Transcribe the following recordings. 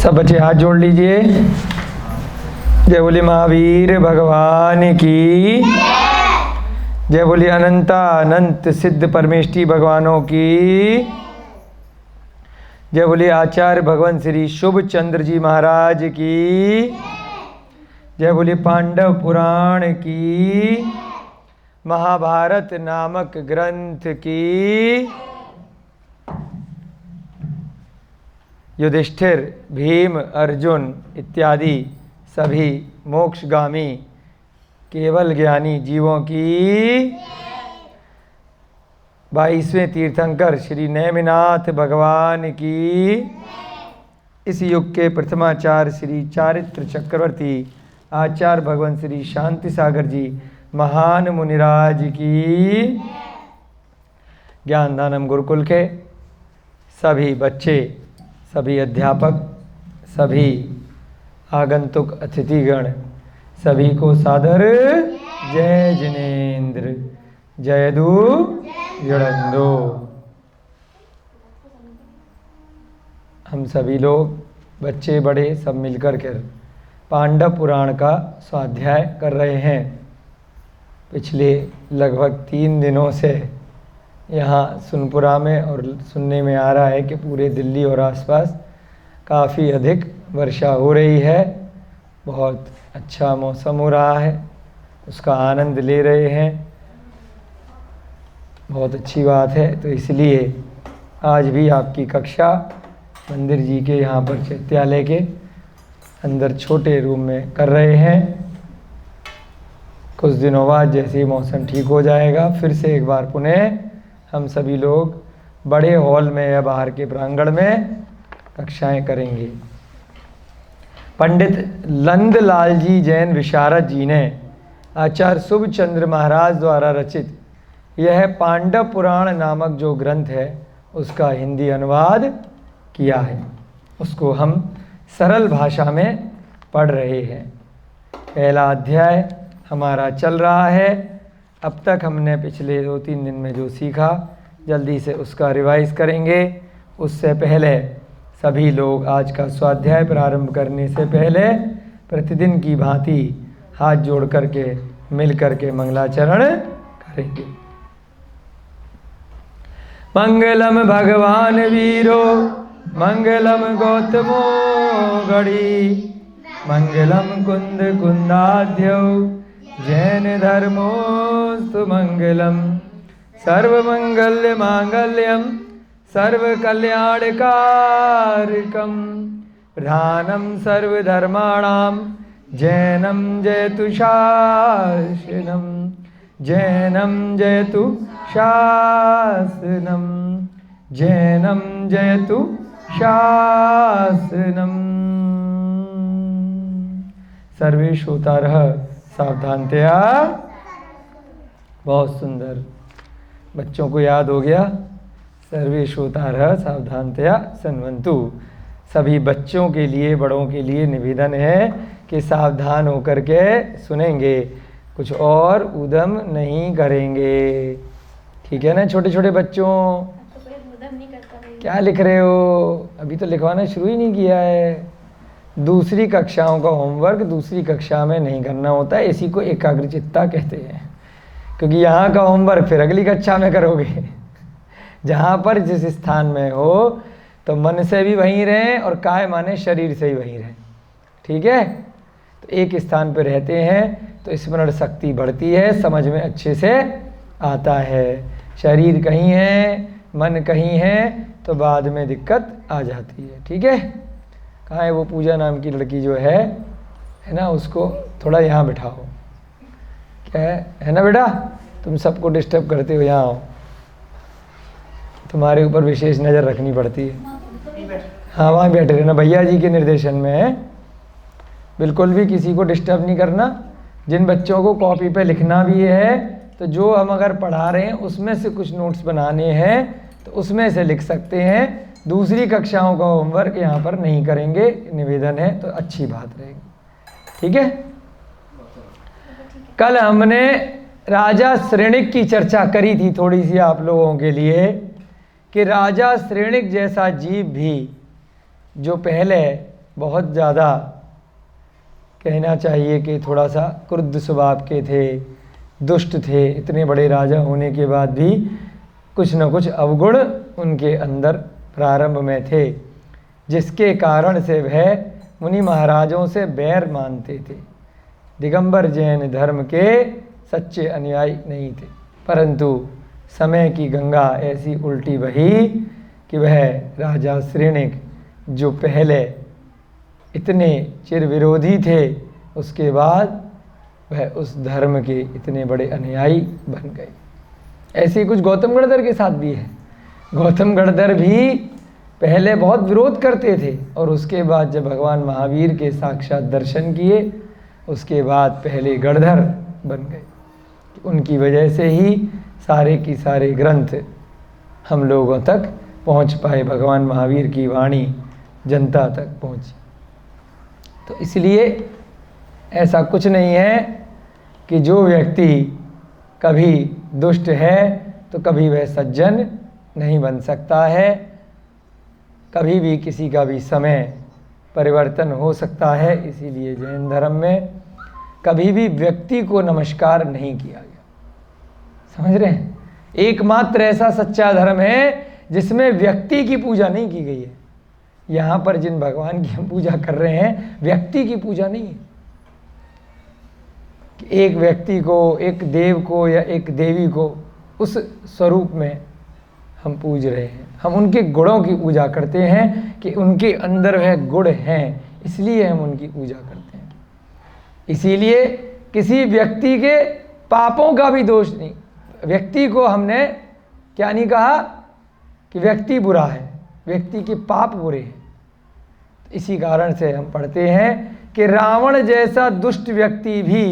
सब बच्चे हाथ जोड़ लीजिए। जय बोले महावीर भगवान की, जय बोले अनंत सिद्ध परमेष्टि भगवानों की, जय बोले आचार्य भगवान श्री शुभ चंद्र जी महाराज की, जय बोले पांडव पुराण की, महाभारत नामक ग्रंथ की, युधिष्ठिर, भीम, अर्जुन इत्यादि सभी मोक्षगामी केवल ज्ञानी जीवों की, 22वें तीर्थंकर श्री नेमिनाथ भगवान की, इस युग के प्रथमाचार्य श्री चारित्र चक्रवर्ती आचार्य भगवान श्री शांति सागर जी महान मुनिराज की, ज्ञानदानम गुरुकुल के सभी बच्चे, सभी अध्यापक, सभी आगंतुक अतिथिगण, सभी को सादर जय जिनेन्द्र, जय दू जड़ंदो। हम सभी लोग बच्चे बड़े सब मिलकर कर पांडव पुराण का स्वाध्याय कर रहे हैं। पिछले लगभग 3 दिनों से यहाँ सुनपुरा में और सुनने में आ रहा है कि पूरे दिल्ली और आसपास काफ़ी अधिक वर्षा हो रही है, बहुत अच्छा मौसम हो रहा है, उसका आनंद ले रहे हैं, बहुत अच्छी बात है। तो इसलिए आज भी आपकी कक्षा मंदिर जी के यहाँ पर चैत्यालय के अंदर छोटे रूम में कर रहे हैं। कुछ दिनों बाद जैसे ही मौसम ठीक हो जाएगा फिर से एक बार पुनः हम सभी लोग बड़े हॉल में या बाहर के प्रांगण में कक्षाएं करेंगे। पंडित नंदलाल जी जैन विशारद जी ने आचार्य शुभ चंद्र महाराज द्वारा रचित यह पांडव पुराण नामक जो ग्रंथ है उसका हिंदी अनुवाद किया है। उसको हम सरल भाषा में पढ़ रहे हैं। पहला अध्याय हमारा चल रहा है। अब तक हमने पिछले 2-3 दिन में जो सीखा जल्दी से उसका रिवाइज करेंगे। उससे पहले सभी लोग आज का स्वाध्याय प्रारंभ करने से पहले प्रतिदिन की भांति हाथ जोड़ करके मिल करके मंगलाचरण करेंगे। मंगलम भगवान वीरो मंगलम गौतमो गढ़ी, मंगलम कुंद कुंदाध्यो जैन धर्मोस्तु मंगलम, सर्वमंगल्य मांगल्यम सर्वकल्याणकारकम, प्रधानम सर्वधर्माणाम जैनम जयतु शासनम, जैनम जयतु शासनम, जैनम जयतु शासनम। सर्वे श्रोतारः सावधानतया। बहुत सुंदर, बच्चों को याद हो गया। सर्वे श्रोतारः सावधानतया शृण्वन्तु। सभी बच्चों के लिए, बड़ों के लिए निवेदन है कि सावधान होकर के सुनेंगे, कुछ और उद्यम नहीं करेंगे। ठीक है ना छोटे छोटे बच्चों? क्या लिख रहे हो? अभी तो लिखवाना शुरू ही नहीं किया है। दूसरी कक्षाओं का होमवर्क दूसरी कक्षा में नहीं करना होता है, इसी को एकाग्रचित्ता कहते हैं। क्योंकि यहाँ का होमवर्क फिर अगली कक्षा में करोगे। जहाँ पर जिस स्थान में हो तो मन से भी वहीं रहें और काय माने शरीर से ही वहीं रहें। ठीक है? तो एक स्थान पर रहते हैं तो स्मरण शक्ति बढ़ती है, समझ में अच्छे से आता है। शरीर कहीं है, मन कहीं है तो बाद में दिक्कत आ जाती है। ठीक है? कहाँ है वो पूजा नाम की लड़की जो है ना, उसको थोड़ा यहाँ बिठाओ। क्या है ना बेटा? तुम सबको डिस्टर्ब करते हो, यहाँ आओ। तुम्हारे ऊपर विशेष नज़र रखनी पड़ती है। हाँ वहाँ बैठे रहना, भैया जी के निर्देशन में है। बिल्कुल भी किसी को डिस्टर्ब नहीं करना। जिन बच्चों को कॉपी पे लिखना भी है तो जो हम अगर पढ़ा रहे हैं उसमें से कुछ नोट्स बनाने हैं तो उसमें से लिख सकते हैं। दूसरी कक्षाओं का होमवर्क यहाँ पर नहीं करेंगे, निवेदन है, तो अच्छी बात रहेगी। ठीक है? कल हमने राजा श्रेणिक की चर्चा करी थी थोड़ी सी आप लोगों के लिए कि राजा श्रेणिक जैसा जीव भी जो पहले बहुत ज़्यादा कहना चाहिए कि थोड़ा सा क्रुद्ध स्वभाव के थे, दुष्ट थे। इतने बड़े राजा होने के बाद भी कुछ न कुछ अवगुण उनके अंदर प्रारंभ में थे, जिसके कारण से वह मुनि महाराजों से बैर मानते थे। दिगंबर जैन धर्म के सच्चे अनुयायी नहीं थे, परंतु समय की गंगा ऐसी उल्टी बही कि वह राजा श्रेणिक जो पहले इतने चिर विरोधी थे, उसके बाद वह उस धर्म के इतने बड़े अनुयायी बन गए। ऐसे ही कुछ गौतम गणधर के साथ भी है। गौतम गणधर भी पहले बहुत विरोध करते थे और उसके बाद जब भगवान महावीर के साक्षात दर्शन किए, उसके बाद पहले गणधर बन गए। उनकी वजह से ही सारे की सारे ग्रंथ हम लोगों तक पहुंच पाए, भगवान महावीर की वाणी जनता तक पहुंची। तो इसलिए ऐसा कुछ नहीं है कि जो व्यक्ति कभी दुष्ट है तो कभी वह सज्जन नहीं बन सकता है। कभी भी किसी का भी समय परिवर्तन हो सकता है। इसीलिए जैन धर्म में कभी भी व्यक्ति को नमस्कार नहीं किया गया। समझ रहे हैं? एकमात्र ऐसा सच्चा धर्म है जिसमें व्यक्ति की पूजा नहीं की गई है। यहाँ पर जिन भगवान की हम पूजा कर रहे हैं, व्यक्ति की पूजा नहीं है कि एक व्यक्ति को, एक देव को या एक देवी को उस स्वरूप में हम पूज रहे हैं। हम उनके गुणों की पूजा करते हैं कि उनके अंदर वह गुण हैं, इसलिए हम उनकी पूजा करते हैं। इसीलिए किसी व्यक्ति के पापों का भी दोष नहीं। व्यक्ति को हमने क्या नहीं कहा कि व्यक्ति बुरा है, व्यक्ति के पाप बुरे हैं। इसी कारण से हम पढ़ते हैं कि रावण जैसा दुष्ट व्यक्ति भी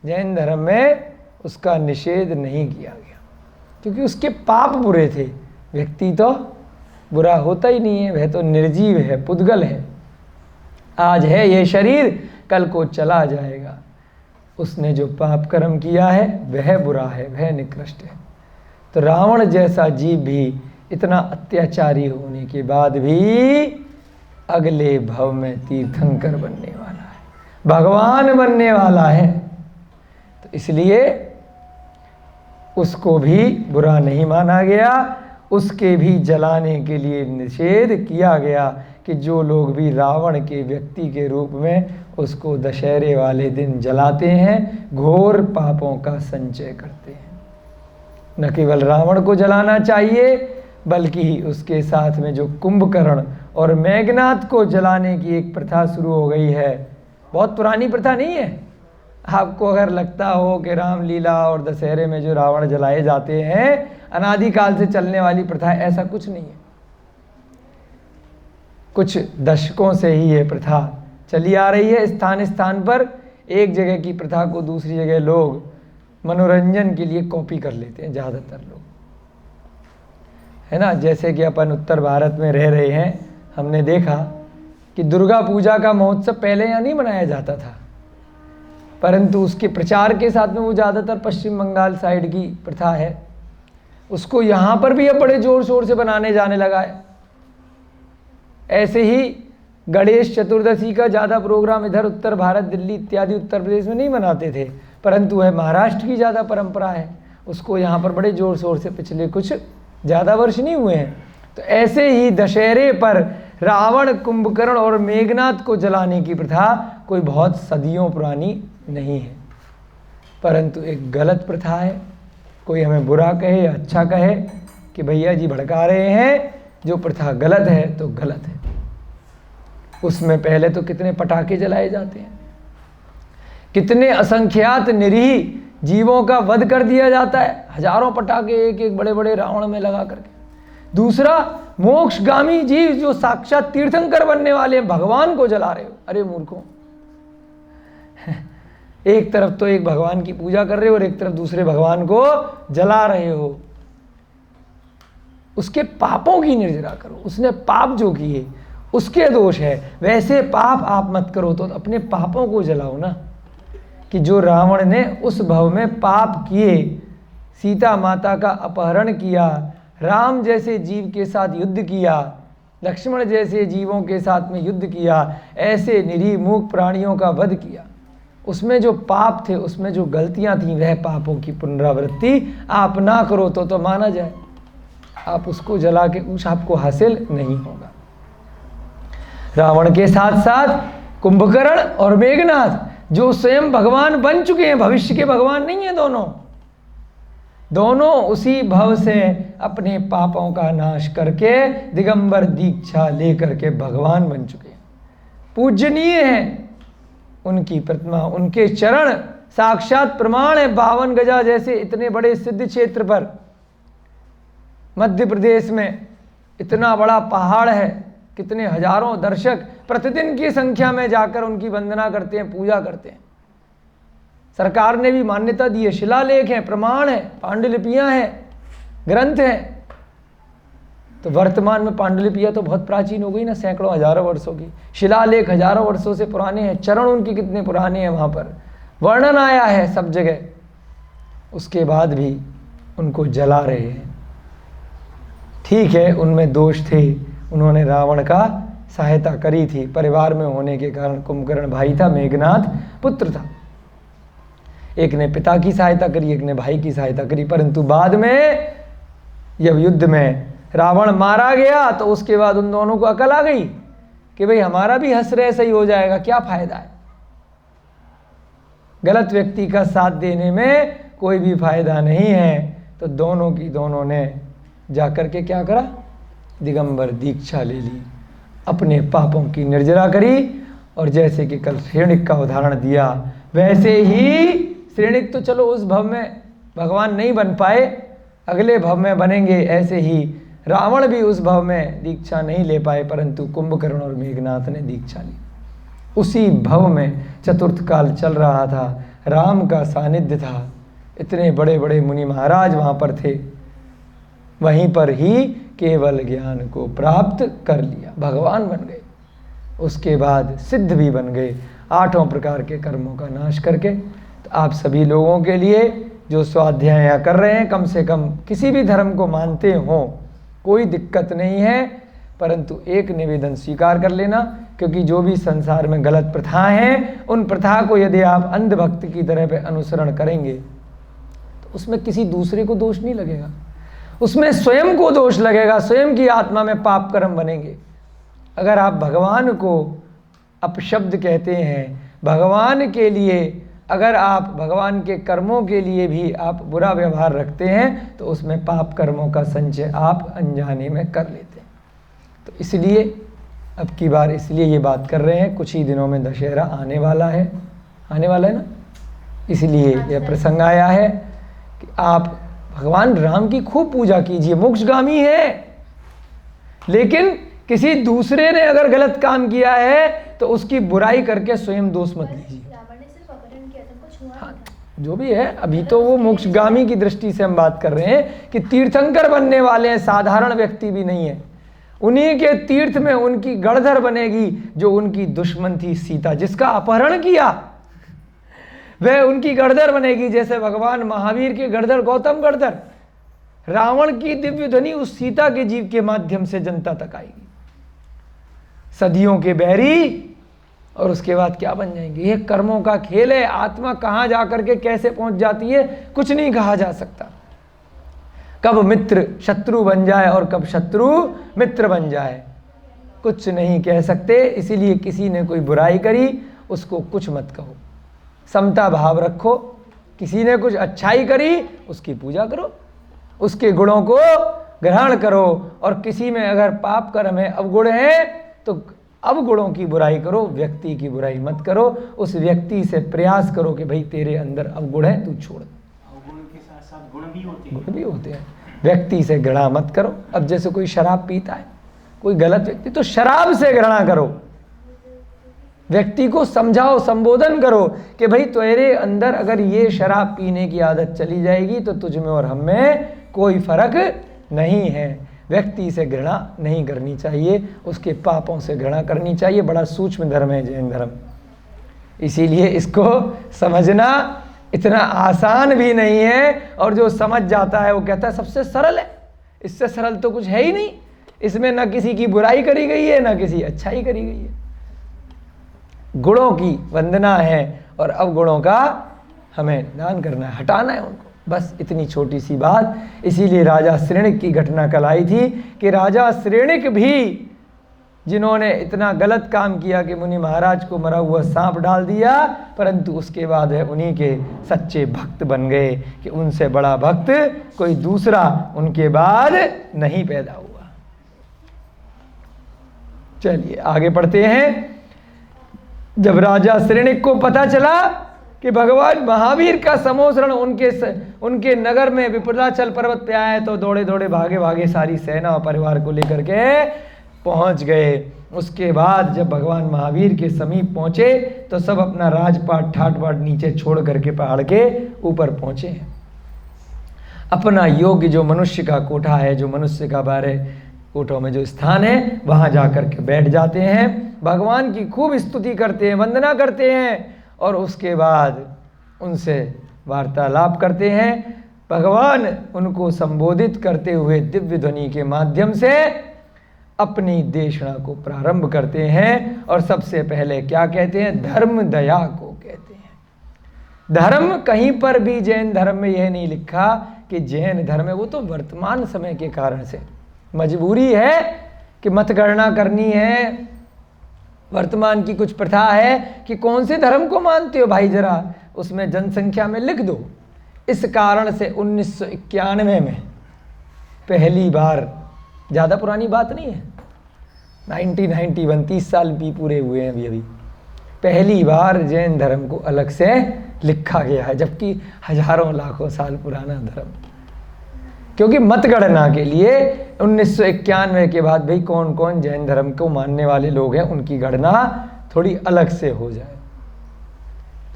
जैन धर्म में उसका निषेध नहीं किया गया, क्योंकि उसके पाप बुरे थे। व्यक्ति तो बुरा होता ही नहीं है, वह तो निर्जीव है, पुद्गल है। आज है ये शरीर, कल को चला जाएगा। उसने जो पाप कर्म किया है वह बुरा है, वह निकृष्ट है। तो रावण जैसा जीव भी इतना अत्याचारी होने के बाद भी अगले भव में तीर्थंकर बनने वाला है, भगवान बनने वाला है। तो इसलिए उसको भी बुरा नहीं माना गया, उसके भी जलाने के लिए निषेध किया गया कि जो लोग भी रावण के व्यक्ति के रूप में उसको दशहरे वाले दिन जलाते हैं, घोर पापों का संचय करते हैं। न केवल रावण को जलाना चाहिए, बल्कि उसके साथ में जो कुंभकर्ण और मेघनाथ को जलाने की एक प्रथा शुरू हो गई है। बहुत पुरानी प्रथा नहीं है। आपको अगर लगता हो कि रामलीला और दशहरे में जो रावण जलाए जाते हैं अनादिकाल से चलने वाली प्रथा है, ऐसा कुछ नहीं है। कुछ दशकों से ही ये प्रथा चली आ रही है। स्थान स्थान पर एक जगह की प्रथा को दूसरी जगह लोग मनोरंजन के लिए कॉपी कर लेते हैं, ज़्यादातर लोग, है ना। जैसे कि अपन उत्तर भारत में रह रहे हैं, हमने देखा कि दुर्गा पूजा का महोत्सव पहले यहाँ नहीं मनाया जाता था, परंतु उसके प्रचार के साथ में वो ज़्यादातर पश्चिम बंगाल साइड की प्रथा है, उसको यहाँ पर भी अब बड़े ज़ोर शोर से बनाने जाने लगा है। ऐसे ही गणेश चतुर्दशी का ज़्यादा प्रोग्राम इधर उत्तर भारत, दिल्ली इत्यादि उत्तर प्रदेश में नहीं मनाते थे, परंतु वह महाराष्ट्र की ज़्यादा परंपरा है, उसको यहाँ पर बड़े ज़ोर शोर से पिछले कुछ ज़्यादा वर्ष नहीं हुए हैं। तो ऐसे ही दशहरे पर रावण, कुंभकर्ण और मेघनाथ को जलाने की प्रथा कोई बहुत सदियों पुरानी नहीं है, परंतु एक गलत प्रथा है। कोई हमें बुरा कहे या अच्छा कहे कि भैया जी भड़का रहे हैं, जो प्रथा गलत है तो गलत है। उसमें पहले तो कितने पटाखे जलाए जाते हैं, कितने असंख्यात निरीह जीवों का वध कर दिया जाता है, हजारों पटाखे एक एक बड़े बड़े रावण में लगा करके। दूसरा, मोक्षगामी जीव जो साक्षात तीर्थंकर बनने वाले हैं, भगवान को जला रहे हो। अरे मूर्खों, एक तरफ तो एक भगवान की पूजा कर रहे हो और एक तरफ दूसरे भगवान को जला रहे हो। उसके पापों की निर्जरा करो, उसने पाप जो किए उसके दोष है, वैसे पाप आप मत करो। तो अपने पापों को जलाओ ना, कि जो रावण ने उस भव में पाप किए, सीता माता का अपहरण किया, राम जैसे जीव के साथ युद्ध किया, लक्ष्मण जैसे जीवों के साथ में युद्ध किया, ऐसे निरीह मूक प्राणियों का वध किया। उसमें जो पाप थे, उसमें जो गलतियां थी, वह पापों की पुनरावृत्ति आप ना करो तो माना जाए। आप उसको जला के कुछ आपको हासिल नहीं होगा। रावण के साथ साथ कुंभकर्ण और मेघनाथ जो स्वयं भगवान बन चुके हैं, भविष्य के भगवान नहीं है, दोनों उसी भव से अपने पापों का नाश करके दिगंबर दीक्षा लेकर के भगवान बन चुके हैं। पूजनीय है उनकी प्रतिमा, उनके चरण साक्षात प्रमाण है। 52 गजा जैसे इतने बड़े सिद्ध क्षेत्र पर, मध्य प्रदेश में इतना बड़ा पहाड़ है, कितने हजारों दर्शक प्रतिदिन की संख्या में जाकर उनकी वंदना करते हैं, पूजा करते हैं। सरकार ने भी मान्यता दी है, शिलालेख है, प्रमाण है, पांडुलिपियां हैं, ग्रंथ हैं। तो वर्तमान में पांडुलिपियां तो बहुत प्राचीन हो गई ना, सैकड़ों हजारों वर्षों की। शिलालेख हजारों वर्षों से पुराने हैं, चरण उनके कितने पुराने हैं, वहां पर वर्णन आया है सब जगह। उसके बाद भी उनको जला रहे हैं। ठीक है, उनमें दोष थे, उन्होंने रावण का सहायता करी थी, परिवार में होने के कारण। कुंभकर्ण भाई था, मेघनाथ पुत्र था। एक ने पिता की सहायता करी, एक ने भाई की सहायता करी। परंतु बाद में जब युद्ध में रावण मारा गया तो उसके बाद उन दोनों को अकल आ गई कि भाई हमारा भी हश्र सही हो जाएगा, क्या फायदा है, गलत व्यक्ति का साथ देने में कोई भी फायदा नहीं है। तो दोनों ने जाकर के क्या करा, दिगंबर दीक्षा ले ली, अपने पापों की निर्जरा करी। और जैसे कि कल श्रेणिक का उदाहरण दिया, वैसे ही श्रेणिक तो चलो उस भव में भगवान नहीं बन पाए, अगले भव में बनेंगे। ऐसे ही रावण भी उस भव में दीक्षा नहीं ले पाए, परंतु कुंभकर्ण और मेघनाथ ने दीक्षा ली। उसी भव में चतुर्थ काल चल रहा था, राम का सानिध्य था, इतने बड़े बड़े मुनि महाराज वहाँ पर थे। वहीं पर ही केवल ज्ञान को प्राप्त कर लिया, भगवान बन गए। उसके बाद सिद्ध भी बन गए, 8 प्रकार के कर्मों का नाश करके। तो आप सभी लोगों के लिए जो स्वाध्याय यहाँ कर रहे हैं, कम से कम किसी भी धर्म को मानते हो कोई दिक्कत नहीं है, परंतु एक निवेदन स्वीकार कर लेना, क्योंकि जो भी संसार में गलत प्रथाएं हैं, उन प्रथा को यदि आप अंधभक्त की तरह पे अनुसरण करेंगे तो उसमें किसी दूसरे को दोष नहीं लगेगा, उसमें स्वयं को दोष लगेगा, स्वयं की आत्मा में पाप कर्म बनेंगे। अगर आप भगवान को अपशब्द कहते हैं, भगवान के लिए अगर आप भगवान के कर्मों के लिए भी आप बुरा व्यवहार रखते हैं, तो उसमें पाप कर्मों का संचय आप अनजाने में कर लेते हैं। तो इसलिए अब की बार इसलिए ये बात कर रहे हैं, कुछ ही दिनों में दशहरा आने वाला है ना, इसलिए यह प्रसंग आया है कि आप भगवान राम की खूब पूजा कीजिए। मोक्षगामी है, लेकिन किसी दूसरे ने अगर गलत काम किया है तो उसकी बुराई करके स्वयं दोष मत लीजिए। हाँ, जो भी है, अभी तो वो मोक्षगामी की दृष्टि से हम बात कर रहे हैं कि तीर्थंकर बनने वाले हैं, साधारण व्यक्ति भी नहीं है। उन्हीं के तीर्थ में उनकी गणधर बनेगी जो उनकी दुश्मन थी सीता, जिसका अपहरण किया, वह उनकी गणधर बनेगी। जैसे भगवान महावीर के गणधर गौतम गणधर, रावण की दिव्य ध्वनि उस सीता के जीव के माध्यम से जनता तक आएगी। सदियों के बैरी, और उसके बाद क्या बन जाएंगे। ये कर्मों का खेल है, आत्मा कहाँ जाकर के कैसे पहुंच जाती है कुछ नहीं कहा जा सकता। कब मित्र शत्रु बन जाए और कब शत्रु मित्र बन जाए कुछ नहीं कह सकते। इसीलिए किसी ने कोई बुराई करी उसको कुछ मत कहो, समता भाव रखो। किसी ने कुछ अच्छाई करी उसकी पूजा करो, उसके गुणों को ग्रहण करो। और किसी में अगर पाप कर्म है, अवगुण है, तो अवगुणों की बुराई करो, व्यक्ति की बुराई मत करो। उस व्यक्ति से प्रयास करो कि भाई तेरे अंदर अवगुण है, तू छोड़। अवगुण के साथ साथ गुण भी होते हैं। व्यक्ति से घृणा मत करो। अब जैसे कोई शराब पीता है, कोई गलत व्यक्ति, तो शराब से घृणा करो, व्यक्ति को समझाओ, संबोधन करो कि भाई तेरे अंदर अगर ये शराब पीने की आदत चली जाएगी तो तुझ में और हम में कोई फर्क नहीं है। व्यक्ति से घृणा नहीं करनी चाहिए, उसके पापों से घृणा करनी चाहिए। बड़ा सूक्ष्म धर्म है जैन धर्म, इसीलिए इसको समझना इतना आसान भी नहीं है। और जो समझ जाता है वो कहता है सबसे सरल है, इससे सरल तो कुछ है ही नहीं। इसमें ना किसी की बुराई करी गई है ना किसी अच्छाई करी गई है। गुणों की वंदना है और अवगुणों का हमें दान करना है, हटाना है उनको, बस इतनी छोटी सी बात। इसीलिए राजा श्रेणिक की घटना कल आई थी कि राजा श्रेणिक भी, जिन्होंने इतना गलत काम किया कि मुनि महाराज को मरा हुआ सांप डाल दिया, परंतु उसके बाद है उन्हीं के सच्चे भक्त बन गए कि उनसे बड़ा भक्त कोई दूसरा उनके बाद नहीं पैदा हुआ। चलिए आगे पढ़ते हैं। जब राजा श्रेणिक को पता चला कि भगवान महावीर का समोसरण उनके नगर में विपदाचल पर्वत पे आया है, तो दौड़े दौड़े भागे भागे सारी सेना और परिवार को लेकर के पहुंच गए। उसके बाद जब भगवान महावीर के समीप पहुंचे तो सब अपना राजपाट ठाट बाट नीचे छोड़ करके पहाड़ के ऊपर पहुंचे। अपना योग्य जो मनुष्य का कोठा है, जो मनुष्य का 12 कोठों में जो स्थान है, वहां जाकर के बैठ जाते हैं, भगवान की खूब स्तुति करते हैं, वंदना करते हैं और उसके बाद उनसे वार्तालाप करते हैं। भगवान उनको संबोधित करते हुए दिव्य ध्वनि के माध्यम से अपनी देशना को प्रारंभ करते हैं और सबसे पहले क्या कहते हैं? धर्म दया को कहते हैं। धर्म कहीं पर भी जैन धर्म में यह नहीं लिखा कि जैन धर्म है, वो तो वर्तमान समय के कारण से मजबूरी है कि मतगणना करनी है, वर्तमान की कुछ प्रथा है कि कौन से धर्म को मानते हो भाई, जरा उसमें जनसंख्या में लिख दो। इस कारण से 1991 में पहली बार, ज़्यादा पुरानी बात नहीं है, 1991, 30 साल भी पूरे हुए हैं अभी, पहली बार जैन धर्म को अलग से लिखा गया है, जबकि हजारों लाखों साल पुराना धर्म। क्योंकि मतगणना के लिए 1991 के बाद भाई कौन कौन जैन धर्म को मानने वाले लोग हैं, उनकी गणना थोड़ी अलग से हो जाए,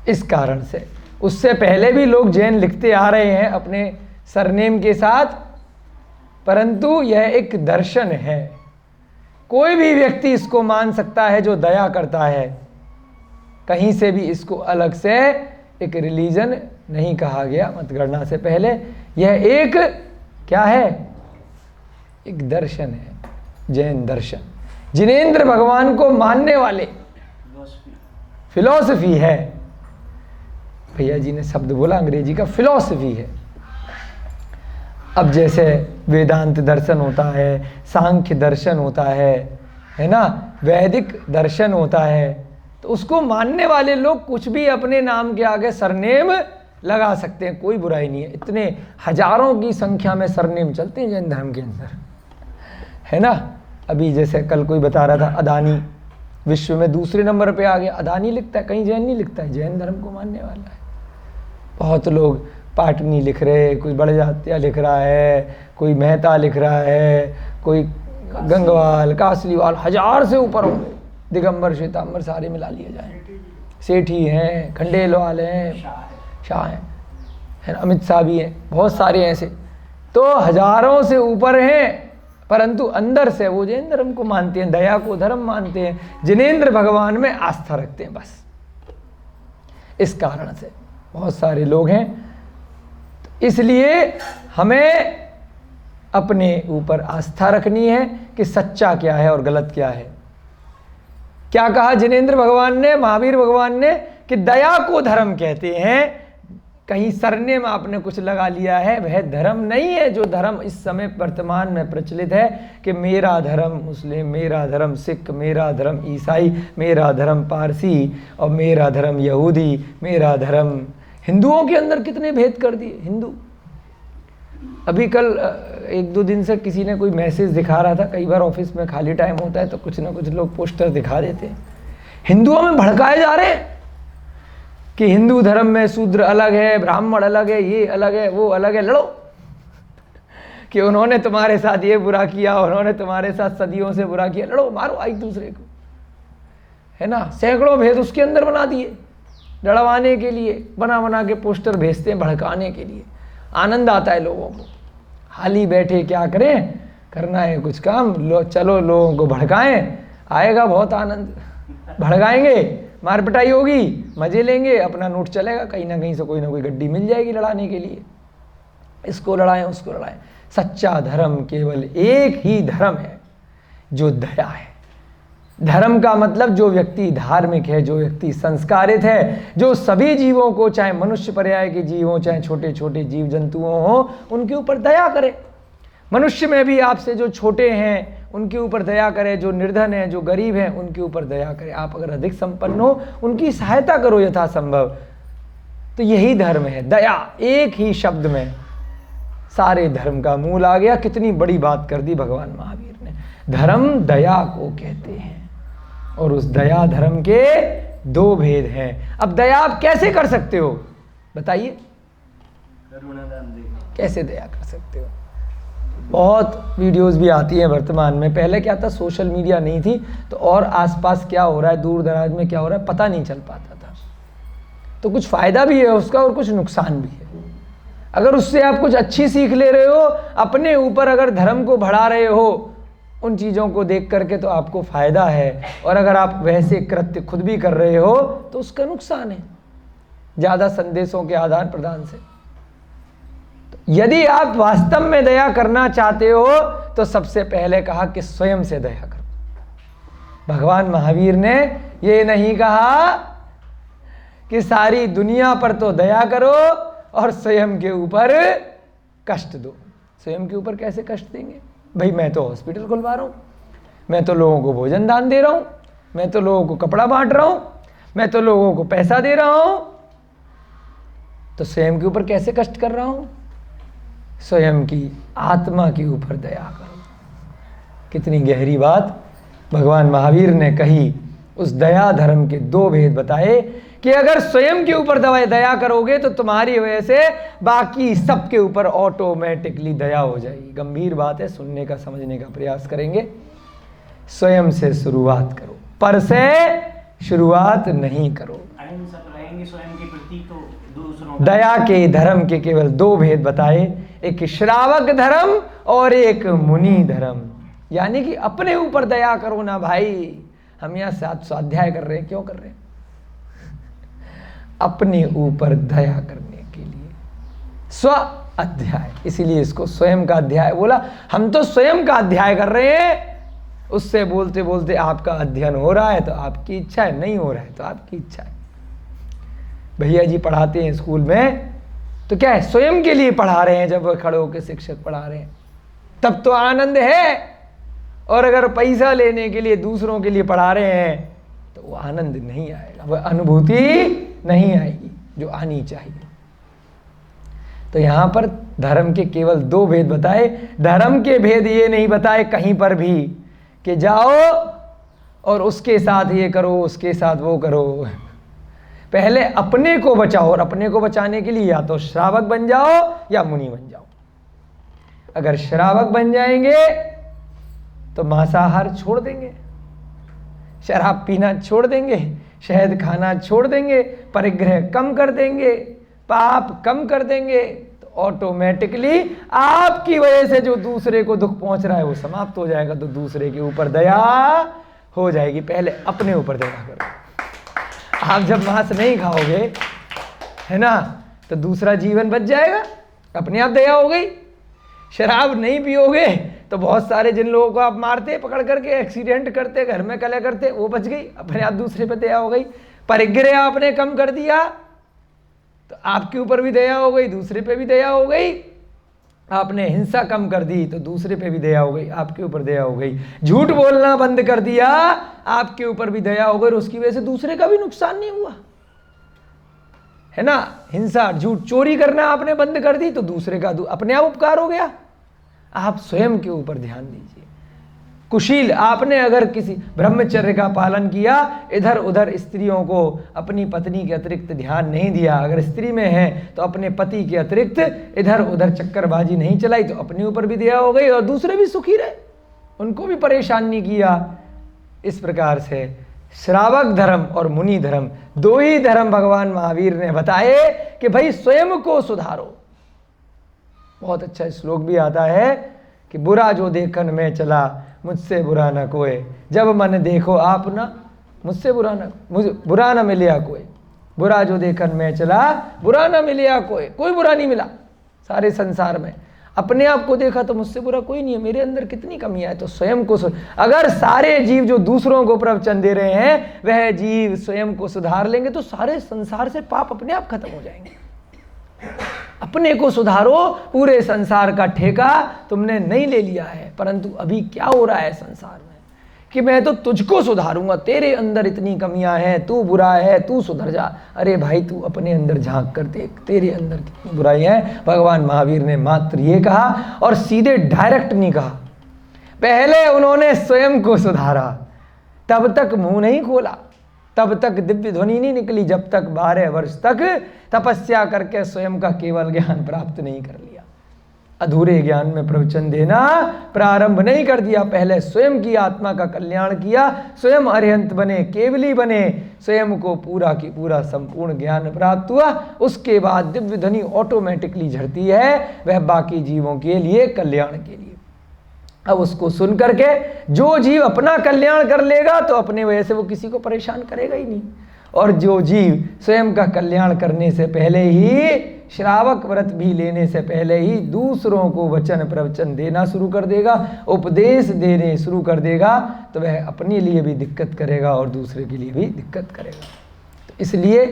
इस कारण से। उससे पहले भी लोग जैन लिखते आ रहे हैं अपने सरनेम के साथ, परंतु यह एक दर्शन है, कोई भी व्यक्ति इसको मान सकता है जो दया करता है। कहीं से भी इसको अलग से एक रिलीजन नहीं कहा गया मतगणना से पहले। यह एक क्या है? एक दर्शन है, जैन दर्शन, जिनेंद्र भगवान को मानने वाले फिलॉसफी है। भैया जी ने शब्द बोला अंग्रेजी का, फिलॉसफी है। अब जैसे वेदांत दर्शन होता है, सांख्य दर्शन होता है ना, वैदिक दर्शन होता है, तो उसको मानने वाले लोग कुछ भी अपने नाम के आगे सरनेम लगा सकते हैं, कोई बुराई नहीं है। इतने हजारों की संख्या में सरनेम चलते हैं जैन धर्म के अंदर, है ना। अभी जैसे कल कोई बता रहा था, अदानी विश्व में दूसरे नंबर पे आ गया, अदानी लिखता है, कहीं जैन नहीं लिखता है, जैन धर्म को मानने वाला है। बहुत लोग पाटनी लिख रहे, कोई बड़े जातिया लिख रहा है, कोई मेहता लिख रहा है, कोई गंगवाल, कासलीवाल, 1000 से ऊपर होंगे, दिगंबर श्वेतांबर सारे मिला लिए जाए, सेठी हैं, खंडेलवाल हैं, शाह हैं, है ना, अमित शाह भी हैं, बहुत सारे ऐसे, तो हजारों से ऊपर हैं, परंतु अंदर से वो जैन धर्म को मानते हैं, दया को धर्म मानते हैं, जिनेंद्र भगवान में आस्था रखते हैं। बस इस कारण से बहुत सारे लोग हैं। इसलिए हमें अपने ऊपर आस्था रखनी है कि सच्चा क्या है और गलत क्या है। क्या कहा जिनेंद्र भगवान ने, महावीर भगवान ने, कि दया को धर्म कहते हैं। कहीं सरनेम आपने कुछ लगा लिया है, वह धर्म नहीं है। जो धर्म इस समय वर्तमान में प्रचलित है कि मेरा धर्म मुस्लिम, मेरा धर्म सिख, मेरा धर्म ईसाई, मेरा धर्म पारसी और मेरा धर्म यहूदी, मेरा धर्म। हिंदुओं के अंदर कितने भेद कर दिए हिंदू। अभी कल 1-2 दिन से किसी ने कोई मैसेज दिखा रहा था, कई बार ऑफिस में खाली टाइम होता है तो कुछ ना कुछ लोग पोस्टर दिखा देते हैं, हिंदुओं में भड़काए जा रहे हैं कि हिंदू धर्म में शूद्र अलग है, ब्राह्मण अलग है, ये अलग है, वो अलग है। लड़ो कि उन्होंने तुम्हारे साथ ये बुरा किया, उन्होंने तुम्हारे साथ सदियों से बुरा किया, लड़ो, मारो एक दूसरे को, है ना। सैकड़ों भेद उसके अंदर बना दिए, लड़वाने के लिए बना के पोस्टर भेजते हैं, भड़काने के लिए। आनंद आता है लोगों को, हाल ही बैठे क्या करें, करना है कुछ काम, चलो लोगों को भड़काएं, आएगा बहुत आनंद। भड़काएंगे, मार पिटाई होगी, मजे लेंगे, अपना नोट चलेगा, कहीं ना कहीं से कोई ना कोई गड्डी मिल जाएगी लड़ाने के लिए। इसको लड़ाएं, उसको लड़ाएं। सच्चा धर्म केवल एक ही धर्म है, जो दया है। धर्म का मतलब जो व्यक्ति धार्मिक है, जो व्यक्ति संस्कारित है, जो सभी जीवों को, चाहे मनुष्य पर्याय के जीव हों, चाहे छोटे छोटे जीव जंतुओं हों, उनके ऊपर दया करे। मनुष्य में भी आपसे जो छोटे हैं उनके ऊपर दया करे, जो निर्धन है, जो गरीब हैं, उनके ऊपर दया करे। आप अगर अधिक संपन्न हो, उनकी सहायता करो यथासंभव। तो यही धर्म है, दया। एक ही शब्द में सारे धर्म का मूल आ गया। कितनी बड़ी बात कर दी भगवान महावीर ने। धर्म दया को कहते हैं, और उस दया धर्म के दो भेद हैं। अब दया आप कैसे कर सकते हो बताइए? कैसे दया कर सकते हो? बहुत वीडियोस भी आती हैं वर्तमान में। पहले क्या था, सोशल मीडिया नहीं थी, तो और आसपास क्या हो रहा है, दूर दराज में क्या हो रहा है, पता नहीं चल पाता था। तो कुछ फ़ायदा भी है उसका और कुछ नुकसान भी है। अगर उससे आप कुछ अच्छी सीख ले रहे हो, अपने ऊपर अगर धर्म को बढ़ा रहे हो उन चीज़ों को देख करके, तो आपको फ़ायदा है। और अगर आप वैसे कृत्य खुद भी कर रहे हो तो उसका नुकसान है, ज़्यादा संदेशों के आदान प्रदान से। यदि आप वास्तव में दया करना चाहते हो तो सबसे पहले कहा कि स्वयं से दया करो। भगवान महावीर ने ये नहीं कहा कि सारी दुनिया पर तो दया करो और स्वयं के ऊपर कष्ट दो। स्वयं के ऊपर कैसे कष्ट देंगे भाई? मैं तो हॉस्पिटल खुलवा रहा हूँ, मैं तो लोगों को भोजन दान दे रहा हूँ, मैं तो लोगों को कपड़ा बांट रहा हूँ, मैं तो लोगों को पैसा दे रहा हूँ, तो स्वयं के ऊपर कैसे कष्ट कर रहा हूँ? स्वयं की आत्मा के ऊपर दया करो। कितनी गहरी बात भगवान महावीर ने कही। उस दया धर्म के दो भेद बताए कि अगर स्वयं के ऊपर दया करोगे तो तुम्हारी वजह से बाकी सबके ऊपर ऑटोमेटिकली दया हो जाएगी। गंभीर बात है, सुनने का समझने का प्रयास करेंगे। स्वयं से शुरुआत करो, पर से शुरुआत नहीं करो। स्वयं के प्रति तो दूसरों दया के धर्म के केवल दो भेद बताए, एक श्रावक धर्म और एक मुनि धर्म। यानी कि अपने ऊपर दया करो ना भाई। हम यहाँ स्वाध्याय कर रहे हैं, क्यों कर रहे हैं? अपने ऊपर दया करने के लिए। स्व अध्याय, इसीलिए इसको स्वयं का अध्याय बोला। हम तो स्वयं का अध्याय कर रहे हैं। उससे बोलते बोलते आपका अध्ययन हो रहा है तो आपकी इच्छा है, नहीं हो रहा है तो आपकी इच्छा है। भैया जी पढ़ाते हैं स्कूल में, तो क्या है, स्वयं के लिए पढ़ा रहे हैं। जब खड़े होकर शिक्षक पढ़ा रहे हैं तब तो आनंद है, और अगर पैसा लेने के लिए दूसरों के लिए पढ़ा रहे हैं तो वो आनंद नहीं आएगा, वह अनुभूति नहीं आएगी जो आनी चाहिए। तो यहां पर धर्म के केवल दो भेद बताए। धर्म के भेद ये नहीं बताए कहीं पर भी कि जाओ और उसके साथ ये करो, उसके साथ वो करो। पहले अपने को बचाओ, और अपने को बचाने के लिए या तो श्रावक बन जाओ या मुनि बन जाओ। अगर श्रावक बन जाएंगे तो मांसाहार छोड़ देंगे, शराब पीना छोड़ देंगे, शहद खाना छोड़ देंगे, परिग्रह कम कर देंगे, पाप कम कर देंगे, तो ऑटोमेटिकली आपकी वजह से जो दूसरे को दुख पहुंच रहा है वो समाप्त हो जाएगा। तो दूसरे के ऊपर दया हो जाएगी। पहले अपने ऊपर दया करो। आप जब मांस नहीं खाओगे, है ना, तो दूसरा जीवन बच जाएगा, अपने आप दया हो गई। शराब नहीं पियोगे तो बहुत सारे जिन लोगों को आप मारते पकड़ करके, एक्सीडेंट करते, घर में कलह करते, वो बच गई, अपने आप दूसरे पे दया हो गई। परिग्रह आपने कम कर दिया तो आपके ऊपर भी दया हो गई, दूसरे पे भी दया हो गई। आपने हिंसा कम कर दी तो दूसरे पे भी दया हो गई, आपके ऊपर दया हो गई। झूठ बोलना बंद कर दिया, आपके ऊपर भी दया हो गई, और उसकी वजह से दूसरे का भी नुकसान नहीं हुआ, है ना। हिंसा, झूठ, चोरी करना आपने बंद कर दी तो दूसरे का अपने आप उपकार हो गया। आप स्वयं के ऊपर ध्यान दीजिए। कुशील, आपने अगर किसी ब्रह्मचर्य का पालन किया, इधर उधर स्त्रियों को अपनी पत्नी के अतिरिक्त ध्यान नहीं दिया, अगर स्त्री में है तो अपने पति के अतिरिक्त इधर उधर चक्करबाजी नहीं चलाई, तो अपने ऊपर भी दया हो गई और दूसरे भी सुखी रहे, उनको भी परेशान नहीं किया। इस प्रकार से श्रावक धर्म और मुनि धर्म, दो ही धर्म भगवान महावीर ने बताए कि भाई स्वयं को सुधारो। बहुत अच्छा श्लोक भी आता है कि बुरा जो देखन में चला, मुझसे बुरा न कोई, जब मन देखो आप ना, मुझसे बुरा न मिलिया कोई। बुरा जो देखन में चला, बुरा न मिलिया कोई, कोई बुरा नहीं मिला सारे संसार में। अपने आप को देखा तो मुझसे बुरा कोई नहीं है, मेरे अंदर कितनी कमियां है, तो स्वयं को अगर सारे जीव जो दूसरों को प्रवचन दे रहे हैं वह जीव स्वयं को सुधार लेंगे तो सारे संसार से पाप अपने आप खत्म हो जाएंगे। अपने को सुधारो, पूरे संसार का ठेका तुमने नहीं ले लिया है। परंतु अभी क्या हो रहा है संसार में कि मैं तो तुझको सुधारूंगा, तेरे अंदर इतनी कमियां हैं, तू बुरा है, तू सुधर जा। अरे भाई तू अपने अंदर झांक कर देख, तेरे अंदर कितनी बुराई है। भगवान महावीर ने मात्र ये कहा और सीधे डायरेक्ट नहीं कहा, पहले उन्होंने स्वयं को सुधारा, तब तक मुंह नहीं खोला, तब तक दिव्य ध्वनि नहीं निकली, जब तक 12 वर्ष तक तपस्या करके स्वयं का केवल ज्ञान प्राप्त नहीं कर लिया। अधूरे ज्ञान में प्रवचन देना प्रारंभ नहीं कर दिया, पहले स्वयं की आत्मा का कल्याण किया, स्वयं अरिहंत बने, केवली बने, स्वयं को पूरा की पूरा संपूर्ण ज्ञान प्राप्त हुआ। उसके बाद दिव्य ध्वनि ऑटोमेटिकली झड़ती है, वह बाकी जीवों के लिए कल्याण के लिए। अब उसको सुन करके जो जीव अपना कल्याण कर लेगा तो अपने वजह से वो किसी को परेशान करेगा ही नहीं, और जो जीव स्वयं का कल्याण करने से पहले ही, श्रावक व्रत भी लेने से पहले ही दूसरों को वचन प्रवचन देना शुरू कर देगा, उपदेश देने शुरू कर देगा, तो वह अपने लिए भी दिक्कत करेगा और दूसरे के लिए भी दिक्कत करेगा। तो इसलिए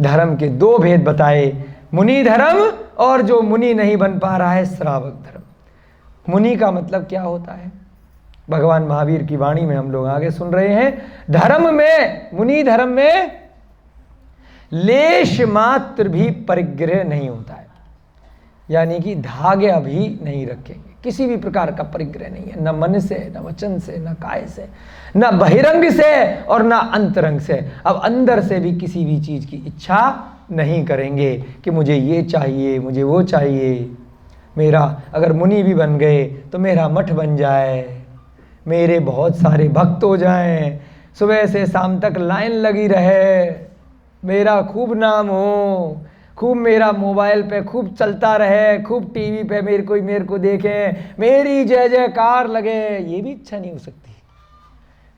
धर्म के 2 भेद बताए, मुनि धर्म और जो मुनि नहीं बन पा रहा है श्रावक धर्म। मुनि का मतलब क्या होता है, भगवान महावीर की वाणी में हम लोग आगे सुन रहे हैं। धर्म में, मुनि धर्म में लेश मात्र भी परिग्रह नहीं होता है, यानी कि धागा भी नहीं रखेंगे, किसी भी प्रकार का परिग्रह नहीं है, न मन से, न वचन से, न काय से, न बहिरंग से और न अंतरंग से। अब अंदर से भी किसी भी चीज की इच्छा नहीं करेंगे कि मुझे ये चाहिए, मुझे वो चाहिए, मेरा अगर मुनि भी बन गए तो मेरा मठ बन जाए, मेरे बहुत सारे भक्त हो जाएं, सुबह से शाम तक लाइन लगी रहे, मेरा खूब नाम हो, खूब मेरा मोबाइल पे खूब चलता रहे, खूब टीवी पे मेरे को देखें, मेरी जय जयकार लगे। ये भी इच्छा नहीं हो सकती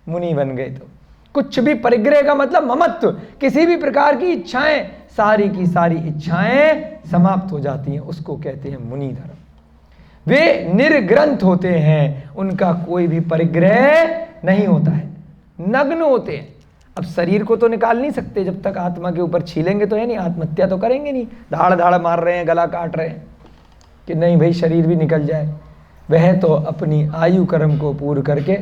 मुनि बन गए तो। कुछ भी परिग्रह का मतलब ममत्व, किसी भी प्रकार की इच्छाएं, सारी की सारी इच्छाएं समाप्त हो जाती हैं, उसको कहते हैं मुनि धर्म। वे निर्ग्रंथ होते हैं, उनका कोई भी परिग्रह नहीं होता है, नग्न होते हैं। अब शरीर को तो निकाल नहीं सकते, जब तक आत्मा के ऊपर छीलेंगे तो है नहीं, आत्महत्या तो करेंगे नहीं, धाड़ धाड़ मार रहे हैं, गला काट रहे हैं कि नहीं भाई शरीर भी निकल जाए। वह तो अपनी आयु कर्म को पूर्ण करके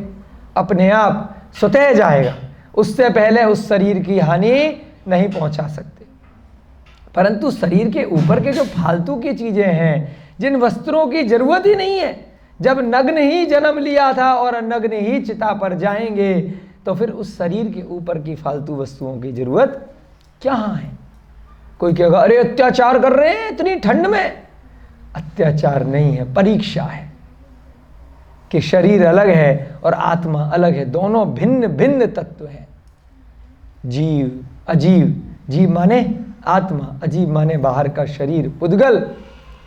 अपने आप स्वतः जाएगा, उससे पहले उस शरीर की हानि नहीं पहुंचा सकते। परंतु शरीर के ऊपर के जो फालतू की चीजें हैं, जिन वस्त्रों की जरूरत ही नहीं है, जब नग्न ही जन्म लिया था और नग्न ही चिता पर जाएंगे, तो फिर उस शरीर के ऊपर की फालतू वस्तुओं की जरूरत कहाँ है। कोई कहेगा अरे अत्याचार कर रहे हैं इतनी ठंड में, अत्याचार नहीं है, परीक्षा है कि शरीर अलग है और आत्मा अलग है, दोनों भिन्न भिन्न तत्व हैं। जीव अजीव, जीव माने आत्मा, अजीव माने बाहर का शरीर, उद्गल,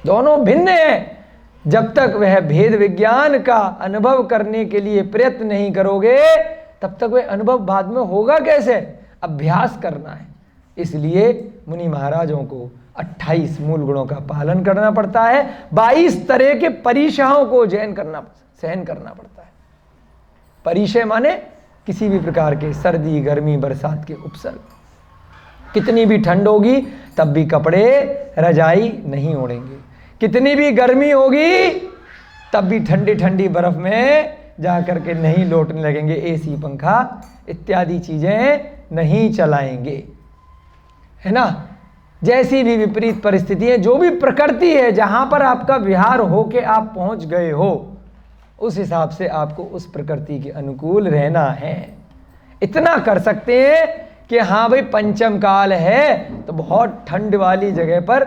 दोनों भिन्न हैं। जब तक वह भेद विज्ञान का अनुभव करने के लिए प्रयत्न नहीं करोगे, तब तक वह अनुभव बाद में होगा कैसे? अभ्यास करना है। इसलिए मुनि महाराजों को 28 मूल गुणों का पालन करना पड़ता है, 22 तरह के परिशहों को सहन करना पड़ता है। परिशय माने किसी भी प्रकार के सर्दी, गर्मी, बरसात के उपसर्ग। कितनी भी ठंड होगी तब भी कपड़े, रजाई नहीं ओढ़ेंगे, कितनी भी गर्मी होगी तब भी ठंडी ठंडी बर्फ में जा करके नहीं लौटने लगेंगे, एसी, पंखा इत्यादि चीजें नहीं चलाएंगे, है ना। जैसी भी विपरीत परिस्थितियां, जो भी प्रकृति है, जहां पर आपका विहार होके आप पहुंच गए हो, उस हिसाब से आपको उस प्रकृति के अनुकूल रहना है। इतना कर सकते हैं कि हाँ भाई पंचम काल है तो बहुत ठंड वाली जगह पर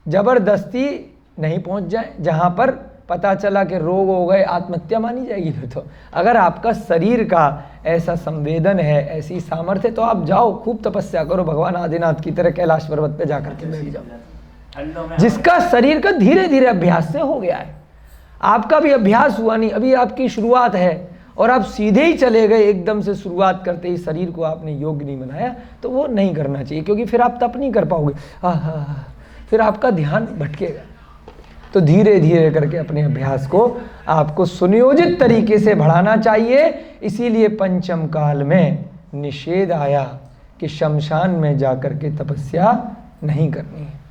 जबरदस्ती नहीं पहुंच जाए, जहां पर पता चला कि रोग हो गए, आत्महत्या मानी जाएगी। फिर तो अगर आपका शरीर का ऐसा संवेदन है, ऐसी सामर्थ्य, तो आप जाओ, खूब तपस्या करो, भगवान आदिनाथ की तरह कैलाश पर्वत पे जाकर के बैठ जाओ। जिसका शरीर का धीरे धीरे अभ्यास से हो गया है, आपका भी अभ्यास हुआ नहीं, अभी आपकी शुरुआत है और आप सीधे ही चले गए, एकदम से शुरुआत करते ही शरीर को आपने योग्य नहीं बनाया, तो वो नहीं करना चाहिए, क्योंकि फिर आप तप नहीं कर पाओगे, फिर आपका ध्यान भटकेगा। तो धीरे धीरे करके अपने अभ्यास को आपको सुनियोजित तरीके से बढ़ाना चाहिए। इसीलिए पंचम काल में निषेध आया कि शमशान में जाकर के तपस्या नहीं करनी है।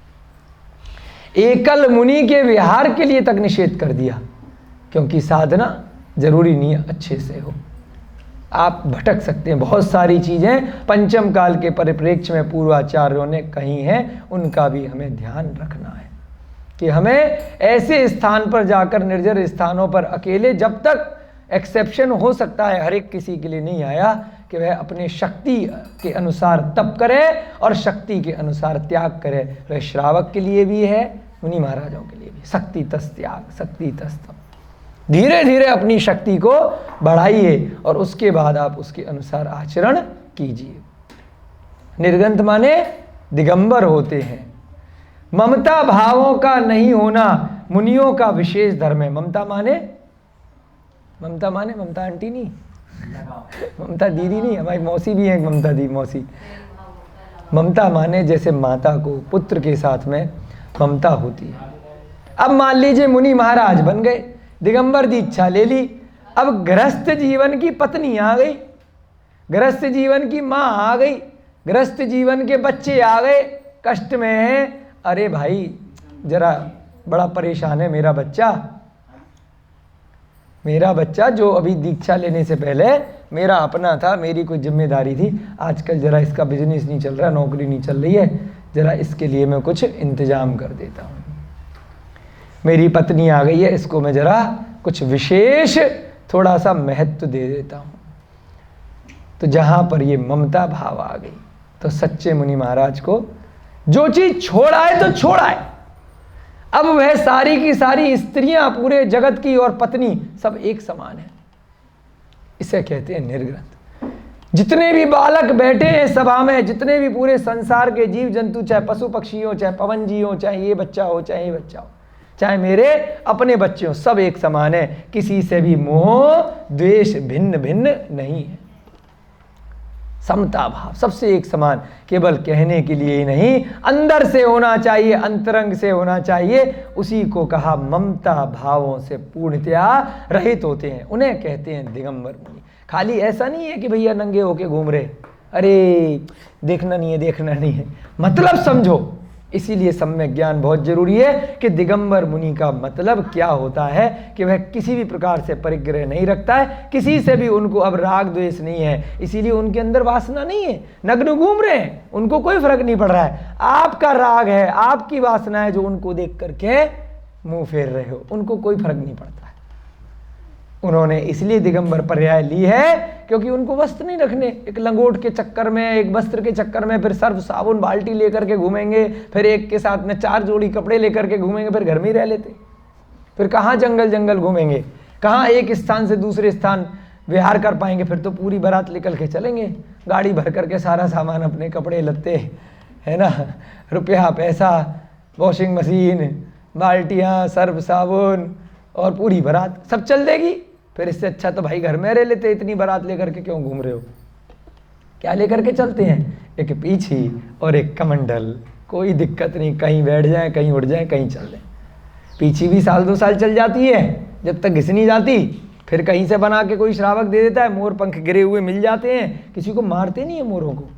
एकल मुनि के विहार के लिए तक निषेध कर दिया, क्योंकि साधना जरूरी नहीं है अच्छे से हो, आप भटक सकते हैं। बहुत सारी चीज़ें पंचम काल के परिप्रेक्ष्य में पूर्वाचार्यों ने कही हैं, उनका भी हमें ध्यान रखना है कि हमें ऐसे स्थान पर जाकर, निर्जर स्थानों पर अकेले, जब तक एक्सेप्शन हो सकता है, हर एक किसी के लिए नहीं आया कि वह अपने शक्ति के अनुसार तप करे और शक्ति के अनुसार त्याग करे। वह श्रावक के लिए भी है, मुनि महाराजों के लिए भी। शक्ति तस त्याग, शक्ति तस तप। धीरे धीरे अपनी शक्ति को बढ़ाइए और उसके बाद आप उसके अनुसार आचरण कीजिए। निर्गंत माने दिगंबर होते हैं। ममता भावों का नहीं होना मुनियों का विशेष धर्म है। ममता माने ममता आंटी नहीं, ममता दीदी नहीं, हमारी मौसी भी है ममता दी मौसी। ममता माने जैसे माता को पुत्र के साथ में ममता होती है। अब मान लीजिए मुनि महाराज बन गए, दिगंबर दीक्षा ले ली, अब गृहस्थ जीवन की पत्नी आ गई, गृहस्थ जीवन की माँ आ गई, गृहस्थ जीवन के बच्चे आ गए, कष्ट में है। अरे भाई जरा बड़ा परेशान है मेरा बच्चा जो अभी दीक्षा लेने से पहले मेरा अपना था, मेरी कोई जिम्मेदारी थी, आजकल जरा इसका बिजनेस नहीं चल रहा, नौकरी नहीं चल रही है, जरा इसके लिए मैं कुछ इंतजाम कर देता हूँ। मेरी पत्नी आ गई है, इसको मैं जरा कुछ विशेष थोड़ा सा महत्व दे देता हूँ। तो जहाँ पर ये ममता भाव आ गई तो सच्चे मुनि महाराज को जो चीज़ छोड़ आए तो छोड़ आए। अब वह सारी की सारी स्त्रियां पूरे जगत की और पत्नी सब एक समान है। इसे कहते हैं निर्ग्रंथ। जितने भी बालक बैठे हैं सभा में, जितने भी पूरे संसार के जीव जंतु, चाहे पशु पक्षी हो, चाहे पवन जी हो, चाहे ये बच्चा हो, चाहे ये बच्चा हो, चाहे मेरे अपने बच्चे हो, सब एक समान है। किसी से भी मोह द्वेष भिन्न भिन्न नहीं है। समता भाव सबसे एक समान, केवल कहने के लिए ही नहीं, अंदर से होना चाहिए, अंतरंग से होना चाहिए। उसी को कहा ममता भावों से पूर्णतया रहित होते हैं, उन्हें कहते हैं दिगंबर मुनि। खाली ऐसा नहीं है कि भैया नंगे होके घूम रहे, अरे देखना नहीं है, मतलब समझो। इसीलिए सम्यक ज्ञान बहुत जरूरी है कि दिगंबर मुनि का मतलब क्या होता है कि वह किसी भी प्रकार से परिग्रह नहीं रखता है, किसी से भी उनको अब राग द्वेष नहीं है, इसीलिए उनके अंदर वासना नहीं है, नग्न घूम रहे हैं, उनको कोई फर्क नहीं पड़ रहा है। आपका राग है, आपकी वासना है जो उनको देख करके मुंह फेर रहे हो, उनको कोई फर्क नहीं पड़ता है। उन्होंने इसलिए दिगंबर पर्याय ली है क्योंकि उनको वस्त्र नहीं रखने। एक लंगोट के चक्कर में, एक वस्त्र के चक्कर में फिर सर्फ साबुन बाल्टी लेकर के घूमेंगे, फिर एक के साथ में 4 जोड़ी कपड़े लेकर के घूमेंगे, फिर घर में ही रह लेते। फिर कहाँ जंगल घूमेंगे, कहाँ एक स्थान से दूसरे स्थान विहार कर पाएंगे। फिर तो पूरी बारात निकल के चलेंगे, गाड़ी भर करके सारा सामान, अपने कपड़े लत्ते, है ना, रुपया पैसा, वॉशिंग मशीन, बाल्टियाँ, सर्फ साबुन और पूरी बारात सब चल देगी। फिर इससे अच्छा तो भाई घर में रह लेते, इतनी बारात लेकर के क्यों घूम रहे हो। क्या लेकर के चलते हैं? एक पीछी और एक कमंडल, कोई दिक्कत नहीं, कहीं बैठ जाए, कहीं उड़ जाए, कहीं चल जाए। पीछी भी 1-2 साल चल जाती है जब तक घिस नहीं जाती, फिर कहीं से बना के कोई श्रावक दे देता है, मोर पंख गिरे हुए मिल जाते हैं। किसी को मारते नहीं है मोरों को।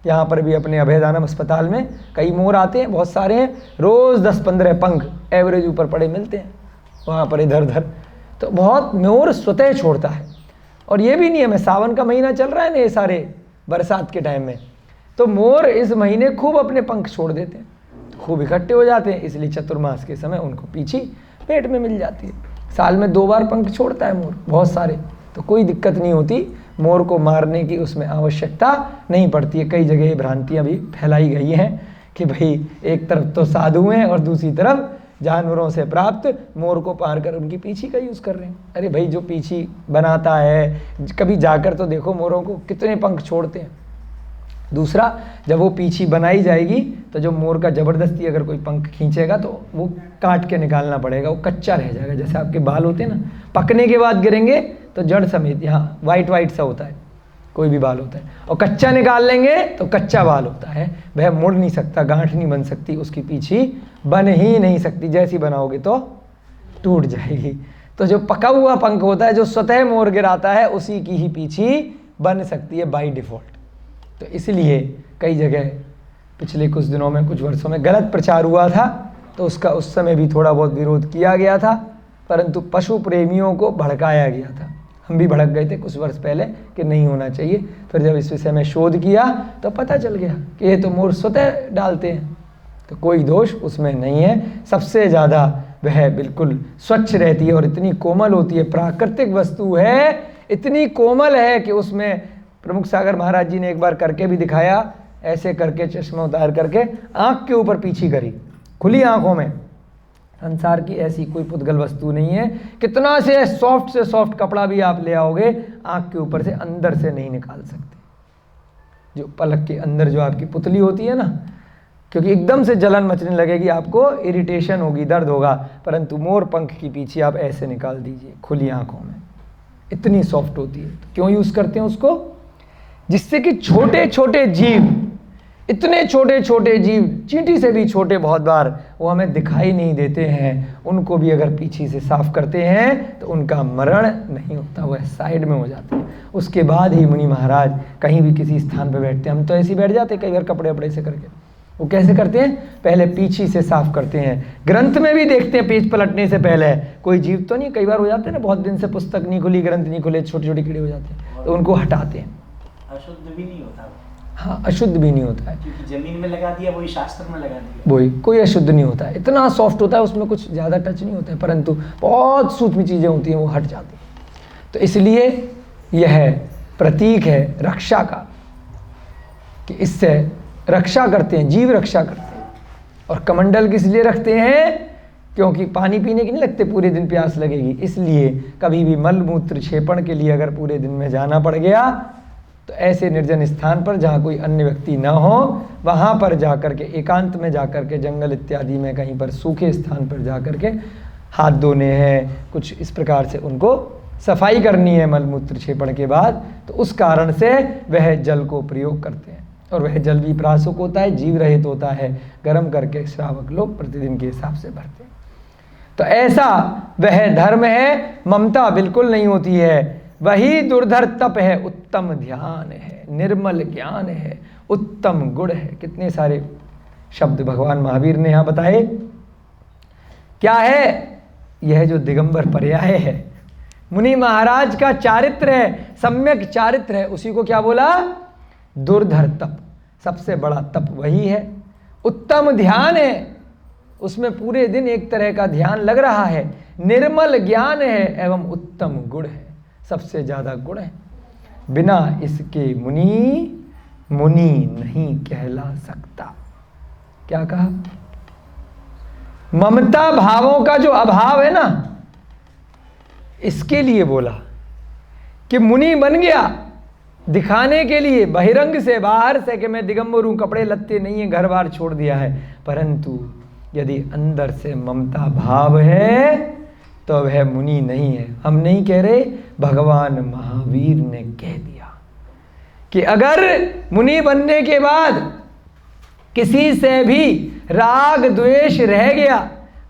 यहाँ पर भी अपने अभयदानम अस्पताल में कई मोर आते हैं, बहुत सारे हैं, रोज़ 10-15 पंख एवरेज ऊपर पड़े मिलते हैं वहाँ पर इधर उधर। तो बहुत मोर स्वतः छोड़ता है। और ये भी नहीं है, मैं सावन का महीना चल रहा है ना, ये सारे बरसात के टाइम में, तो मोर इस महीने खूब अपने पंख छोड़ देते हैं, खूब इकट्ठे हो जाते हैं, इसलिए चतुर्मास के समय उनको पीछी पेट में मिल जाती है। साल में 2 बार पंख छोड़ता है मोर, बहुत सारे, तो कोई दिक्कत नहीं होती, मोर को मारने की उसमें आवश्यकता नहीं पड़ती है। कई जगह भ्रांतियाँ भी फैलाई गई हैं कि भाई एक तरफ तो साधु हैं और दूसरी तरफ जानवरों से प्राप्त मोर को पार कर उनकी पीछी का यूज़ कर रहे हैं। अरे भाई जो पीछी बनाता है, कभी जाकर तो देखो मोरों को कितने पंख छोड़ते हैं। दूसरा, जब वो पीछी बनाई जाएगी तो जो मोर का ज़बरदस्ती अगर कोई पंख खींचेगा तो वो काट के निकालना पड़ेगा, वो कच्चा रह जाएगा। जैसे आपके बाल होते हैं ना, पकने के बाद गिरेंगे तो जड़ समेत यहाँ वाइट सा होता है, कोई भी बाल होता है, और कच्चा निकाल लेंगे तो कच्चा बाल होता है, वह मुड़ नहीं सकता, गांठ नहीं बन सकती, उसकी पीछी बन ही नहीं सकती। जैसी बनाओगे तो टूट जाएगी। तो जो पका हुआ पंख होता है, जो स्वतः मोर गिराता है, उसी की ही पीछी बन सकती है बाय डिफॉल्ट। तो इसलिए कई जगह पिछले कुछ दिनों में, कुछ वर्षों में गलत प्रचार हुआ था, तो उसका उस समय भी थोड़ा बहुत विरोध किया गया था, परंतु पशु प्रेमियों को भड़काया गया था। हम भी भड़क गए थे कुछ वर्ष पहले कि नहीं होना चाहिए। फिर जब इस विषय में शोध किया तो पता चल गया कि ये तो मोर स्वतः डालते हैं, तो कोई दोष उसमें नहीं है। सबसे ज़्यादा वह बिल्कुल स्वच्छ रहती है और इतनी कोमल होती है, प्राकृतिक वस्तु है, इतनी कोमल है कि उसमें प्रमुख सागर महाराज जी ने एक बार करके भी दिखाया, ऐसे करके चश्मा उतार करके आँख के ऊपर पीछी करी, खुली आँखों में। संसार की ऐसी कोई पुद्गल वस्तु नहीं है, कितना से सॉफ्ट कपड़ा भी आप ले आओगे, आँख के ऊपर से अंदर से नहीं निकाल सकते। जो पलक के अंदर जो आपकी पुतली होती है ना, क्योंकि एकदम से जलन मचने लगेगी, आपको इरिटेशन होगी, दर्द होगा, परंतु मोर पंख की पीछे आप ऐसे निकाल दीजिए खुली आंखों में, इतनी सॉफ्ट होती है। तो क्यों यूज़ करते हैं उसको? जिससे कि छोटे छोटे जीव, इतने छोटे छोटे जीव, चींटी से भी छोटे बहुत बार, वो हमें दिखाई नहीं देते हैं, उनको भी अगर पीछे से साफ करते हैं तो उनका मरण नहीं होता, वह साइड में हो जाते हैं। उसके बाद ही मुनि महाराज कहीं भी किसी स्थान पर बैठते हैं। हम तो ऐसे ही बैठ जाते हैं कई बार कपड़े वपड़े से करके। वो कैसे करते हैं? पहले पीछे से साफ करते हैं। ग्रंथ में भी देखते हैं पेज पलटने से पहले कोई जीव तो नहीं, कई बार हो जाते हैं ना, बहुत दिन से पुस्तक नहीं खुली, ग्रंथ नहीं खुले, छोटे छोटे कीड़े हो जाते हैं, तो उनको हटाते हैं। अशुद्ध भी नहीं होता। हाँ, अशुद्ध भी नहीं होता है, क्योंकि जमीन में लगा दिया, वही शास्त्र में लगा दिया, वही, कोई अशुद्ध नहीं होता है। इतना सॉफ्ट होता है, उसमें कुछ ज़्यादा टच नहीं होता है, परंतु बहुत सूक्ष्म चीज़ें होती हैं, वो हट जाती हैं। तो इसलिए यह प्रतीक है रक्षा का, कि इससे रक्षा करते हैं, जीव रक्षा करते हैं। और कमंडल किस लिए रखते हैं? क्योंकि पानी पीने की नहीं लगते, पूरे दिन प्यास लगेगी, इसलिए कभी भी मल मूत्र क्षेपण के लिए अगर पूरे दिन में जाना पड़ गया, तो ऐसे निर्जन स्थान पर जहाँ कोई अन्य व्यक्ति ना हो, वहाँ पर जाकर के एकांत में जाकर के, जंगल इत्यादि में कहीं पर सूखे स्थान पर जाकर के हाथ धोने हैं, कुछ इस प्रकार से उनको सफाई करनी है मलमूत्र क्षेपण के बाद। तो उस कारण से वह जल को प्रयोग करते हैं, और वह जल भी प्रासुक होता है, जीव रहित होता है, गर्म करके श्रावक लोग प्रतिदिन के हिसाब से भरते हैं। तो ऐसा वह धर्म है, ममता बिल्कुल नहीं होती है। वही दुर्धर तप है, उत्तम ध्यान है, निर्मल ज्ञान है, उत्तम गुण है। कितने सारे शब्द भगवान महावीर ने यहाँ बताए। क्या है? यह जो दिगंबर पर्याय है, मुनि महाराज का चारित्र है, सम्यक चारित्र है, उसी को क्या बोला? दुर्धर तप। सबसे बड़ा तप वही है। उत्तम ध्यान है, उसमें पूरे दिन एक तरह का ध्यान लग रहा है। निर्मल ज्ञान है एवं उत्तम गुण है, सबसे ज्यादा गुण है। बिना इसके मुनि नहीं कहला सकता। क्या कहा? ममता भावों का जो अभाव है ना, इसके लिए बोला कि मुनि बन गया दिखाने के लिए, बहिरंग से, बाहर से कि मैं दिगंबर हूं, कपड़े लत्ते नहीं है, घर बार छोड़ दिया है, परंतु यदि अंदर से ममता भाव है तो वह मुनि नहीं है। हम नहीं कह रहे, भगवान महावीर ने कह दिया कि अगर मुनि बनने के बाद किसी से भी राग द्वेष रह गया,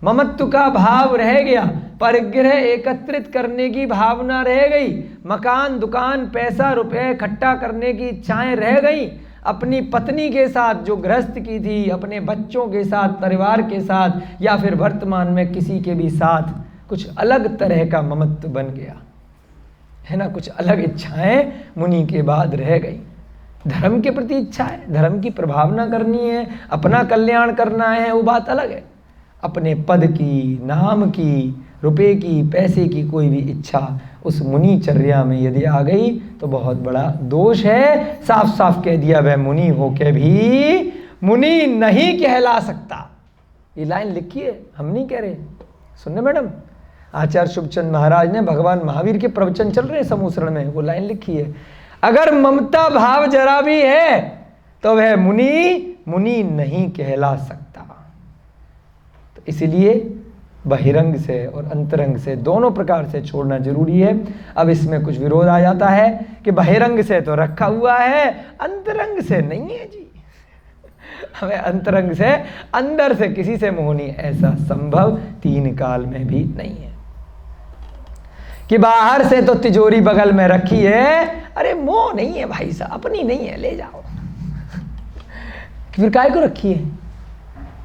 ममत्व का भाव रह गया, परिग्रह एकत्रित करने की भावना रह गई, मकान दुकान पैसा रुपए इकट्ठा करने की इच्छाएं रह गई, अपनी पत्नी के साथ जो गृहस्थ की थी, अपने बच्चों के साथ, परिवार के साथ, या फिर वर्तमान में किसी के भी साथ कुछ अलग तरह का ममत्व बन गया है ना, कुछ अलग इच्छाएं मुनि के बाद रह गई। धर्म के प्रति इच्छा है, धर्म की प्रभावना करनी है, अपना कल्याण करना है, वो बात अलग है। अपने पद की, नाम की, रुपए की, पैसे की कोई भी इच्छा उस मुनिचर्या में यदि आ गई तो बहुत बड़ा दोष है। साफ साफ कह दिया, वह मुनि होके भी मुनि नहीं कहला सकता। ये लाइन लिखी है, हम नहीं कह रहे, सुनने मैडम। आचार्य शुभचंद महाराज ने, भगवान महावीर के प्रवचन चल रहे हैं समूसरण में, वो लाइन लिखी है। अगर ममता भाव जरा भी है तो वह मुनि नहीं कहला सकता। तो इसलिए बहिरंग से और अंतरंग से दोनों प्रकार से छोड़ना जरूरी है। अब इसमें कुछ विरोध आ जाता है कि बहिरंग से तो रखा हुआ है, अंतरंग से नहीं है जी। हमें अंतरंग से, अंदर से किसी से मोह नहीं, ऐसा संभव 3 काल में भी नहीं है। कि बाहर से तो तिजोरी बगल में रखी है, अरे मोह नहीं है भाई साहब, अपनी नहीं है, ले जाओ। फिर काय को रखी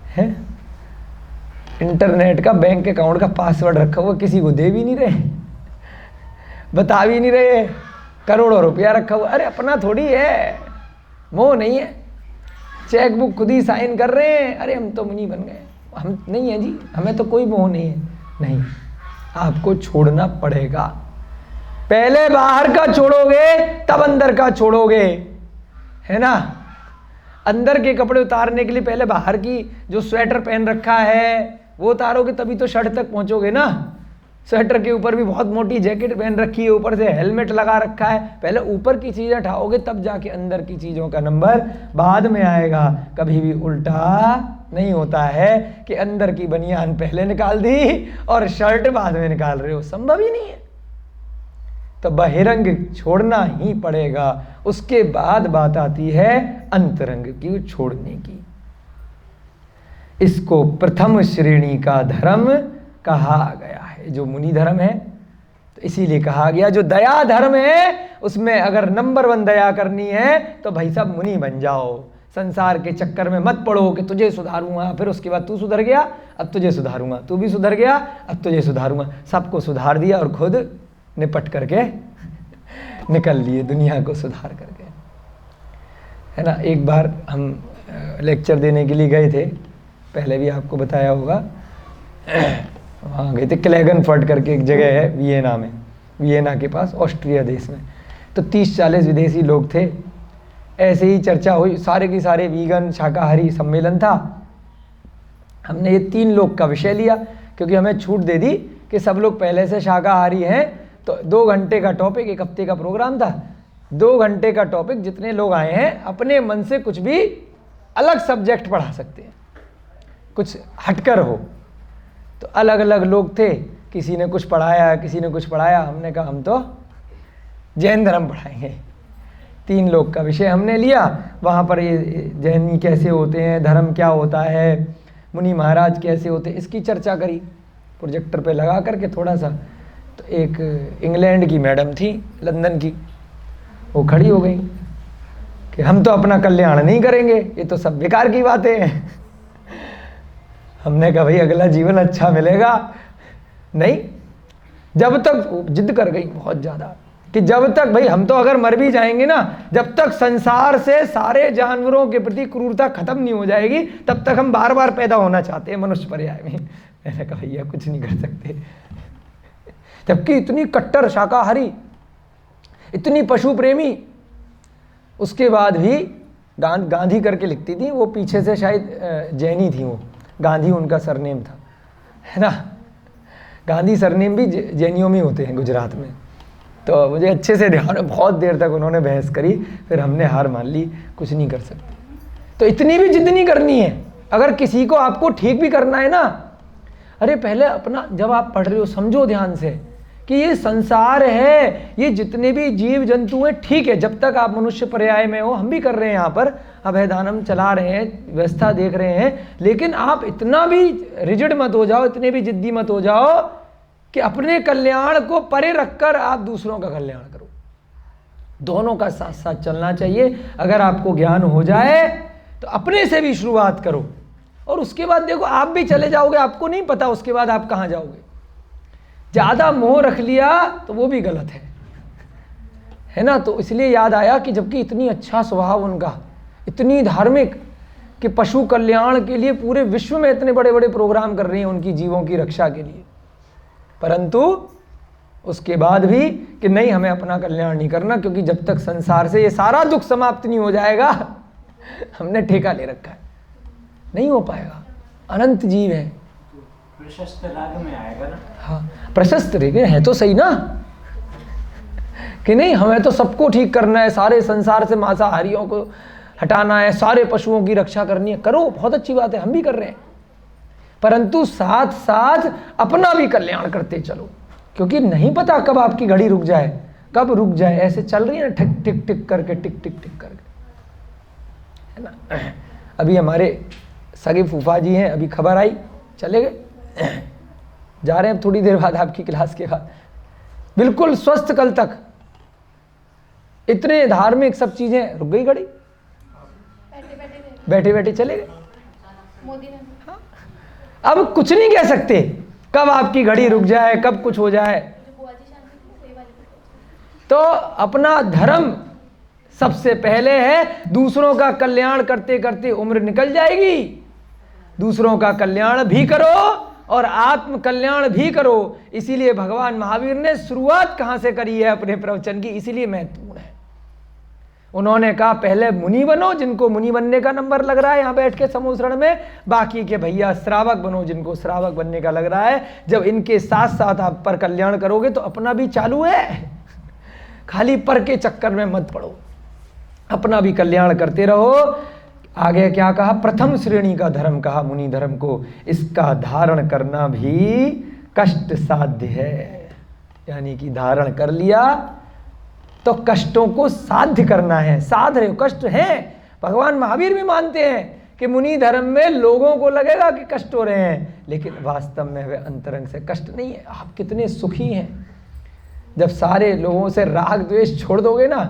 है? इंटरनेट का, बैंक अकाउंट का पासवर्ड रखा हुआ, किसी को दे भी नहीं रहे, बता भी नहीं रहे, करोड़ों रुपया रखा हुआ, अरे अपना थोड़ी है, मोह नहीं है। चेक बुक खुद ही साइन कर रहे हैं, अरे हम तो मुनि बन गए, हम नहीं है जी, हमें तो कोई मोह नहीं है। नहीं, आपको छोड़ना पड़ेगा। पहले बाहर का छोड़ोगे तब अंदर का छोड़ोगे, है ना। अंदर के कपड़े उतारने के लिए पहले बाहर की जो स्वेटर पहन रखा है वो उतारोगे, तभी तो शर्ट तक पहुंचोगे ना। स्वेटर के ऊपर भी बहुत मोटी जैकेट पहन रखी है, ऊपर से हेलमेट लगा रखा है, पहले ऊपर की चीजें उठाओगे तब जाके अंदर की चीजों का नंबर बाद में आएगा। कभी भी उल्टा नहीं होता है कि अंदर की बनियान पहले निकाल दी और शर्ट बाद में निकाल रहे हो, संभव ही नहीं है। तो बहिरंग छोड़ना ही पड़ेगा, उसके बाद बात आती है अंतरंग की छोड़ने की। इसको प्रथम श्रेणी का धर्म कहा गया है, जो मुनि धर्म है। तो इसीलिए कहा गया जो दया धर्म है उसमें अगर नंबर 1 दया करनी है तो भाई साहब मुनि बन जाओ। संसार के चक्कर में मत पड़ो कि तुझे सुधारूंगा, फिर उसके बाद तू सुधर गया, अब तुझे सुधारूंगा, तू भी सुधर गया, अब तुझे सुधारूंगा। सबको सुधार दिया और खुद निपट करके निकल लिए दुनिया को सुधार करके, है ना। एक बार हम लेक्चर देने के लिए गए थे, पहले भी आपको बताया होगा, वहाँ गए थे क्लेगनफर्ट करके एक जगह है वियना में, वियना के पास ऑस्ट्रिया देश में। तो 30-40 विदेशी लोग थे, ऐसे ही चर्चा हुई, सारे के सारे वीगन शाकाहारी सम्मेलन था। हमने ये 3 लोग का विषय लिया क्योंकि हमें छूट दे दी कि सब लोग पहले से शाकाहारी हैं। तो 2 घंटे का टॉपिक, 1 हफ्ते का प्रोग्राम था, 2 घंटे का टॉपिक, जितने लोग आए हैं अपने मन से कुछ भी अलग सब्जेक्ट पढ़ा सकते हैं, कुछ हटकर हो। तो अलग अलग लोग थे, किसी ने कुछ पढ़ाया, किसी ने कुछ पढ़ाया। हमने कहा हम तो जैन धर्म पढ़ाएंगे। 3 लोग का विषय हमने लिया। वहाँ पर ये जैनी कैसे होते हैं, धर्म क्या होता है, मुनि महाराज कैसे होते हैं, इसकी चर्चा करी प्रोजेक्टर पे लगा करके थोड़ा सा। तो एक इंग्लैंड की मैडम थी, लंदन की, वो खड़ी हो गई कि हम तो अपना कल्याण नहीं करेंगे, ये तो सब बेकार की बातें हैं। हमने कहा भाई अगला जीवन अच्छा मिलेगा नहीं, जब तक जिद कर गई बहुत ज़्यादा कि जब तक भाई हम तो अगर मर भी जाएंगे ना, जब तक संसार से सारे जानवरों के प्रति क्रूरता खत्म नहीं हो जाएगी तब तक हम बार बार पैदा होना चाहते हैं मनुष्य पर्याय में। मैंने कहा भैया कुछ नहीं कर सकते। जबकि इतनी कट्टर शाकाहारी, इतनी पशु प्रेमी, उसके बाद भी गांधी करके लिखती थी वो, पीछे से शायद जैनी थी वो, गांधी उनका सरनेम था, है ना। गांधी सरनेम भी जैनियों में होते हैं गुजरात में। तो मुझे अच्छे से ध्यान है, बहुत देर तक उन्होंने बहस करी, फिर हमने हार मान ली, कुछ नहीं कर सकते। तो इतनी भी जिद नहीं करनी है। अगर किसी को आपको ठीक भी करना है ना, अरे पहले अपना, जब आप पढ़ रहे हो समझो ध्यान से कि ये संसार है, ये जितने भी जीव जंतु हैं, ठीक है जब तक आप मनुष्य पर्याय में हो, हम भी कर रहे हैं यहाँ पर अभयदानम चला रहे हैं, व्यवस्था देख रहे हैं, लेकिन आप इतना भी रिजिड मत हो जाओ, इतने भी जिद्दी मत हो जाओ कि अपने कल्याण को परे रखकर आप दूसरों का कल्याण करो। दोनों का साथ साथ चलना चाहिए। अगर आपको ज्ञान हो जाए तो अपने से भी शुरुआत करो, और उसके बाद देखो आप भी चले जाओगे, आपको नहीं पता उसके बाद आप कहाँ जाओगे। ज़्यादा मोह रख लिया तो वो भी गलत है ना। तो इसलिए याद आया कि जबकि इतनी अच्छा स्वभाव उनका, इतनी धार्मिक, कि पशु कल्याण के लिए पूरे विश्व में इतने बड़े बड़े प्रोग्राम कर रही हैं उनकी जीवों की रक्षा के लिए, परंतु उसके बाद भी कि नहीं हमें अपना कल्याण नहीं करना, क्योंकि जब तक संसार से ये सारा दुख समाप्त नहीं हो जाएगा, हमने ठेका ले रखा है, नहीं हो पाएगा। अनंत जीव है। प्रशस्त राग में आएगा ना। हाँ प्रशस्त लेकिन है तो सही ना, कि नहीं हमें तो सबको ठीक करना है, सारे संसार से मांसाहारियों को हटाना है, सारे पशुओं की रक्षा करनी है। करो, बहुत अच्छी बात है, हम भी कर रहे हैं, परंतु साथ साथ अपना भी कल्याण करते चलो, क्योंकि नहीं पता कब आपकी घड़ी रुक जाए, कब रुक जाए। ऐसे चल रही है ना, टिक टिक टिक करके, टिक टिक टिक करके, है ना। अभी हमारे सगे फूफा जी हैं, अभी खबर आई, चले गए, जा रहे हैं अब थोड़ी देर बाद आपकी क्लास के बाद, बिल्कुल स्वस्थ कल तक, इतने धार्मिक सब चीजें, रुक गई घड़ी, बैठे बैठे चले गए। मोदी ने हाँ। अब कुछ नहीं कह सकते, कब आपकी घड़ी रुक जाए, कब कुछ हो जाए। तो अपना धर्म सबसे पहले है, दूसरों का कल्याण करते करते उम्र निकल जाएगी। दूसरों का कल्याण भी करो और आत्म कल्याण भी करो। इसीलिए भगवान महावीर ने शुरुआत कहां से करी है अपने प्रवचन की, इसीलिए महत्वपूर्ण है। उन्होंने कहा पहले मुनि बनो, जिनको मुनि बनने का नंबर लग रहा है यहाँ बैठ के समूसरण में, बाकी के भैया श्रावक बनो, जिनको श्रावक बनने का लग रहा है। जब इनके साथ साथ आप पर कल्याण करोगे तो अपना भी चालू है, खाली पर के चक्कर में मत पड़ो, अपना भी कल्याण करते रहो। आगे क्या कहा, प्रथम श्रेणी का धर्म कहा मुनि धर्म को, इसका धारण करना भी कष्ट साध्य है। यानी कि धारण कर लिया तो कष्टों को साध्य करना है, साध रहे हो, कष्ट हैं। भगवान महावीर भी मानते हैं कि मुनि धर्म में लोगों को लगेगा कि कष्ट हो रहे हैं, लेकिन वास्तव में वे अंतरंग से कष्ट नहीं है। आप कितने सुखी हैं जब सारे लोगों से राग द्वेष छोड़ दोगे ना,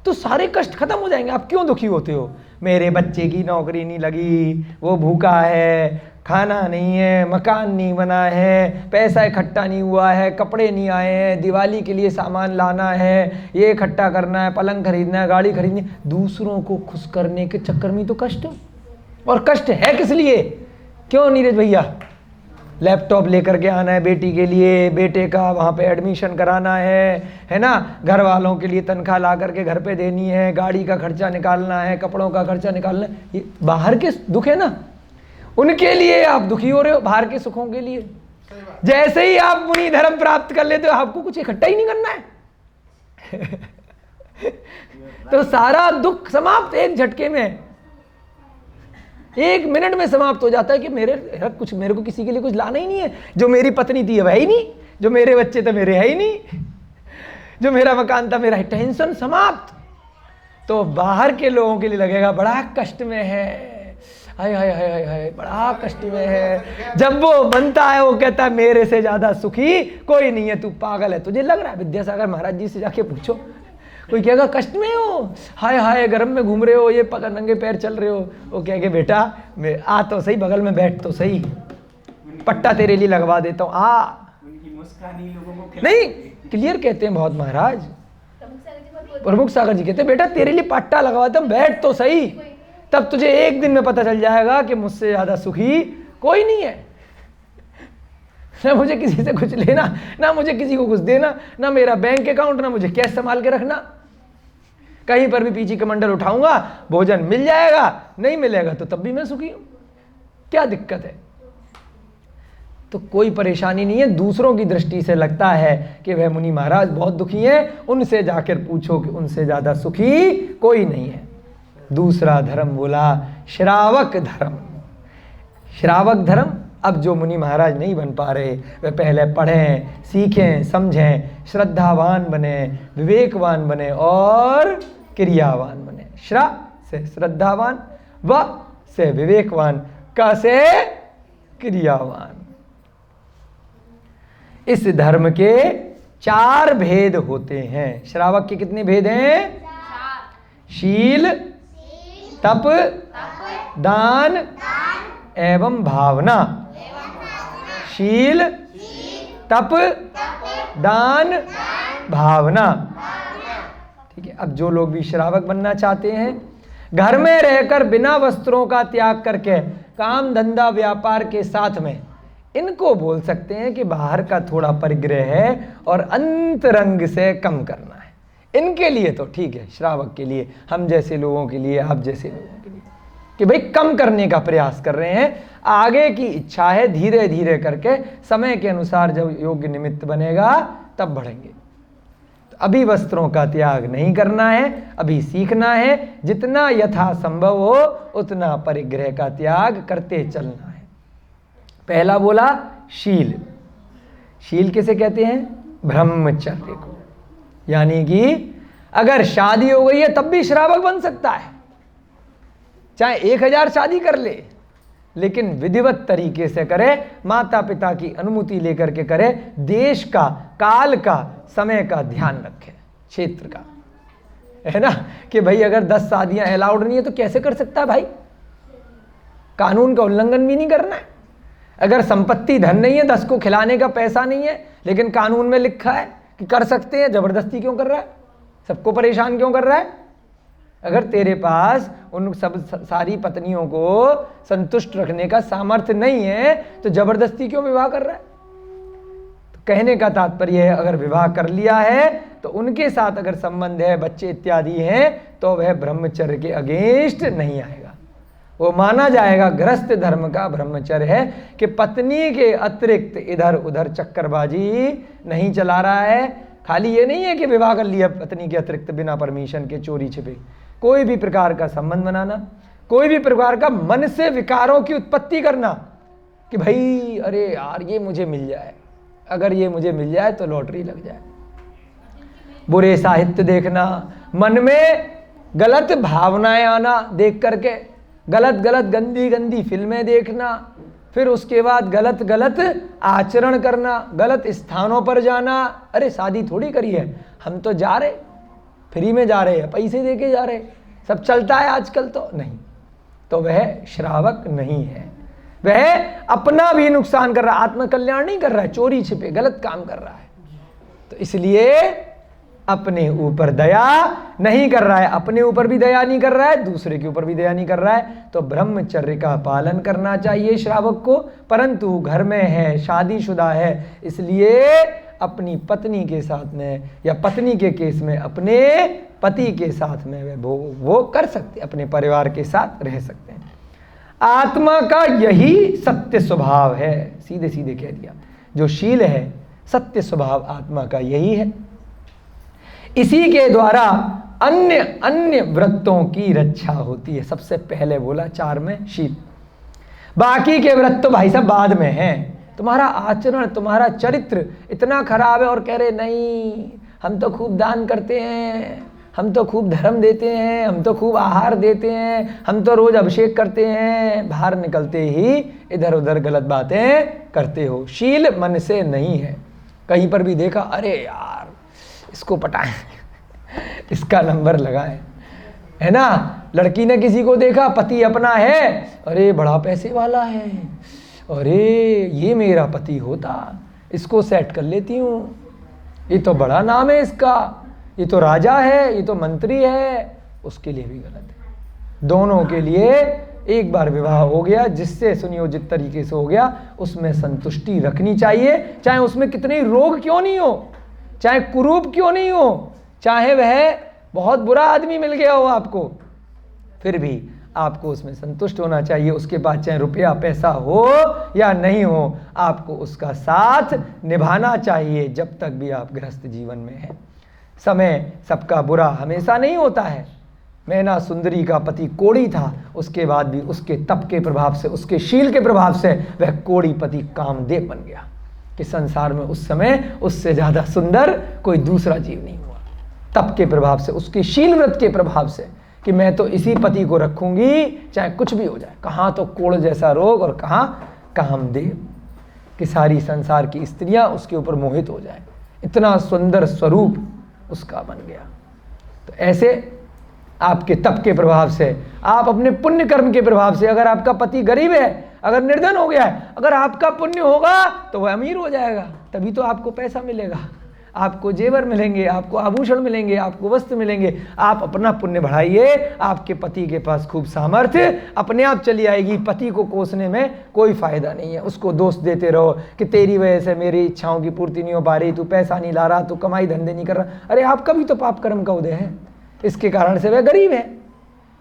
तो सारे कष्ट खत्म हो जाएंगे। आप क्यों दुखी होते हो, मेरे बच्चे की नौकरी नहीं लगी, वो भूखा है, खाना नहीं है, मकान नहीं बना है, पैसा इकट्ठा नहीं हुआ है, कपड़े नहीं आए हैं, दिवाली के लिए सामान लाना है, ये इकट्ठा करना है, पलंग खरीदना है, गाड़ी खरीदनी है। दूसरों को खुश करने के चक्कर में तो कष्ट, और कष्ट है किस लिए, क्यों नीरज भैया, लैपटॉप लेकर के आना है बेटी के लिए, बेटे का वहाँ पे एडमिशन कराना है ना, घर वालों के लिए तनख्वाह ला करके घर पे देनी है, गाड़ी का खर्चा निकालना है, कपड़ों का खर्चा निकालना है, ये बाहर के दुख है ना, उनके लिए आप दुखी हो रहे हो, बाहर के सुखों के लिए। जैसे ही आप मुनि धर्म प्राप्त कर लेते हो, आपको कुछ इकट्ठा ही नहीं करना है तो सारा दुख समाप्त एक झटके में, एक मिनट में समाप्त हो जाता है कि मेरे को किसी के लिए कुछ लाना ही नहीं है। जो मेरी पत्नी थी वह ही नहीं, जो मेरे बच्चे थे मेरे है ही नहीं, जो मेरा मकान था मेरा, टेंशन समाप्त। तो बाहर के लोगों के लिए लगेगा बड़ा कष्ट में है, हाय हाय हाय हाय हाय, बड़ा कष्ट में है। जब वो बनता है वो कहता है मेरे से ज्यादा सुखी कोई नहीं है, तू पागल है, तुझे लग रहा है। विद्यासागर महाराज जी से जाके पूछो, कोई कहेगा कष्ट में हो, हाय हाय गरम में घूम रहे हो, ये पकड़ नंगे पैर चल रहे हो, वो कहेगा बेटा आ तो सही, बगल में बैठ तो सही, पट्टा तेरे लिए लगवा देता हूँ, आ। उनकी मुस्कान लोगों को नहीं, क्लियर कहते हैं बहुत महाराज, प्रमुख सागर जी कहते हैं बेटा तेरे लिए पट्टा लगवाता हूँ, बैठ तो सही, तब तुझे एक दिन में पता चल जाएगा कि मुझसे ज्यादा सुखी कोई नहीं है। ना मुझे किसी से कुछ लेना, ना मुझे किसी को कुछ देना, ना मेरा बैंक अकाउंट, ना मुझे कैश संभाल के रखना। कहीं पर भी पीछे कमंडल उठाऊंगा, भोजन मिल जाएगा, नहीं मिलेगा तो तब भी मैं सुखी हूं, क्या दिक्कत है। तो कोई परेशानी नहीं है। दूसरों की दृष्टि से लगता है कि वह मुनि महाराज बहुत दुखी हैं, उनसे जाकर पूछो कि उनसे ज्यादा सुखी कोई नहीं है। दूसरा धर्म बोला श्रावक धर्म। श्रावक धर्म, अब जो मुनि महाराज नहीं बन पा रहे वे पहले पढ़ें, सीखें, समझें, श्रद्धावान बने, विवेकवान बने और क्रियावान बने। श्रा से श्रद्धावान, व से विवेकवान, क से क्रियावान। इस धर्म के 4 भेद होते हैं। श्रावक के कितने भेद हैं? शील, तप, दान एवं भावना। शील, तप, दान, भावना। ठीक है। अब जो लोग भी श्रावक बनना चाहते हैं, घर में रहकर बिना वस्त्रों का त्याग करके काम धंधा व्यापार के साथ में, इनको बोल सकते हैं कि बाहर का थोड़ा परिग्रह है और अंतरंग से कम करना है। इनके लिए तो ठीक है, श्रावक के लिए, हम जैसे लोगों के लिए, आप जैसे लोगों के लिए, कि भाई कम करने का प्रयास कर रहे हैं, आगे की इच्छा है, धीरे धीरे करके समय के अनुसार जब योग्य निमित्त बनेगा तब बढ़ेंगे। तो अभी वस्त्रों का त्याग नहीं करना है, अभी सीखना है, जितना यथासंभव हो उतना परिग्रह का त्याग करते चलना है। पहला बोला शील। शील किसे कहते हैं? ब्रह्मचर्य को। यानी कि अगर शादी हो गई है तब भी श्रावक बन सकता है, चाहे 1000 शादी कर ले, लेकिन विधिवत तरीके से करे, माता पिता की अनुमति लेकर के करे, देश का, काल का, समय का ध्यान रखे, क्षेत्र का, है ना, कि भाई अगर 10 शादियां अलाउड नहीं है तो कैसे कर सकता है भाई? कानून का उल्लंघन भी नहीं करना है। अगर संपत्ति धन नहीं है, 10 को खिलाने का पैसा नहीं है, लेकिन कानून में लिखा है कि कर सकते हैं, जबरदस्ती क्यों कर रहा है? सबको परेशान क्यों कर रहा है? अगर तेरे पास उन सब सारी पत्नियों को संतुष्ट रखने का सामर्थ्य नहीं है तो जबरदस्ती क्यों विवाह कर रहा है? तो कहने का तात्पर्य है, अगर विवाह कर लिया है तो उनके साथ अगर संबंध है, बच्चे इत्यादि हैं, तो वह ब्रह्मचर्य के अगेंस्ट नहीं आएगा। वो माना जाएगा गृहस्थ धर्म का ब्रह्मचर्य है कि पत्नी के अतिरिक्त इधर उधर चक्करबाजी नहीं चला रहा है। खाली ये नहीं है कि विवाह कर लिया पत्नी के अतिरिक्त बिना परमिशन के, चोरी छिपे, कोई भी प्रकार का संबंध बनाना, कोई भी प्रकार का मन से विकारों की उत्पत्ति करना कि भाई अरे यार ये मुझे मिल जाए, अगर ये मुझे मिल जाए तो लॉटरी लग जाए। बुरे साहित्य देखना, मन में गलत भावनाएं आना देख करके, गलत गलत गंदी गंदी फिल्में देखना, फिर उसके बाद गलत गलत आचरण करना, गलत स्थानों पर जाना। अरे शादी थोड़ी करी है, हम तो जा रहे, फ्री में जा रहे हैं, पैसे दे के जा रहे, सब चलता है आजकल तो नहीं, तो वह श्रावक नहीं है, वह अपना भी नुकसान कर रहा है, आत्मकल्याण नहीं कर रहा है, चोरी छिपे गलत काम कर रहा है। तो इसलिए अपने ऊपर दया नहीं कर रहा है, अपने ऊपर भी दया नहीं कर रहा है, दूसरे के ऊपर भी दया नहीं कर रहा है। तो ब्रह्मचर्य का पालन करना चाहिए श्रावक को, परंतु घर में है, शादीशुदा है, इसलिए अपनी पत्नी के साथ में या पत्नी के केस में अपने पति के साथ में वो कर सकते, अपने परिवार के साथ रह सकते हैं। आत्मा का यही सत्य स्वभाव है, सीधे सीधे कह दिया, जो शील है सत्य स्वभाव आत्मा का यही है। इसी के द्वारा अन्य अन्य व्रतों की रक्षा होती है। सबसे पहले बोला 4 में शील, बाकी के व्रत तो भाई साहब बाद में हैं। तुम्हारा आचरण, तुम्हारा चरित्र इतना खराब है और कह रहे नहीं हम तो खूब दान करते हैं, हम तो खूब धर्म देते हैं, हम तो खूब आहार देते हैं, हम तो रोज अभिषेक करते हैं, बाहर निकलते ही इधर उधर गलत बातें करते हो। शील मन से नहीं है। कहीं पर भी देखा, अरे यार इसको पटाएं, इसका नंबर लगाएं, है ना। लड़की ने किसी को देखा, पति अपना है, अरे बड़ा पैसे वाला है, अरे ये मेरा पति होता, इसको सेट कर लेती हूँ, ये तो बड़ा नाम है इसका, ये तो राजा है, ये तो मंत्री है, उसके लिए भी गलत है। दोनों के लिए एक बार विवाह हो गया, जिससे सुनियोजित तरीके से हो गया, उसमें संतुष्टि रखनी चाहिए, चाहे उसमें कितने रोग क्यों नहीं हो, चाहे कुरूप क्यों नहीं हो, चाहे वह बहुत बुरा आदमी मिल गया हो आपको, फिर भी आपको उसमें संतुष्ट होना चाहिए। उसके पास चाहे रुपया पैसा हो या नहीं हो, आपको उसका साथ निभाना चाहिए जब तक भी आप गृहस्थ जीवन में हैं। समय सबका बुरा हमेशा नहीं होता है। मैना सुंदरी का पति कोड़ी था, उसके बाद भी उसके तप के प्रभाव से, उसके शील के प्रभाव से वह कोड़ी पति कामदेव बन गया कि संसार में उस समय उससे ज़्यादा सुंदर कोई दूसरा जीव नहीं हुआ। तप के प्रभाव से, उसके शील व्रत के प्रभाव से कि मैं तो इसी पति को रखूंगी चाहे कुछ भी हो जाए। कहाँ तो कोड़ जैसा रोग और कहाँ कामदेव, कि सारी संसार की स्त्रियां उसके ऊपर मोहित हो जाए, इतना सुंदर स्वरूप उसका बन गया। तो ऐसे आपके तप के प्रभाव से, आप अपने पुण्य कर्म के प्रभाव से, अगर आपका पति गरीब है, अगर निर्धन हो गया है, अगर आपका पुण्य होगा तो वह अमीर हो जाएगा, तभी तो आपको पैसा मिलेगा, आपको जेवर मिलेंगे, आपको आभूषण मिलेंगे, आपको वस्त्र मिलेंगे। आप अपना पुण्य बढ़ाइए, आपके पति के पास खूब सामर्थ्य अपने आप चली आएगी। पति को कोसने में कोई फायदा नहीं है, उसको दोष देते रहो कि तेरी वजह से मेरी इच्छाओं की पूर्ति नहीं हो पा रही, तू पैसा नहीं ला रहा, तू कमाई धंधे नहीं कर रहा। अरे आपका भी तो पाप कर्म का उदय है, इसके कारण से वह गरीब है।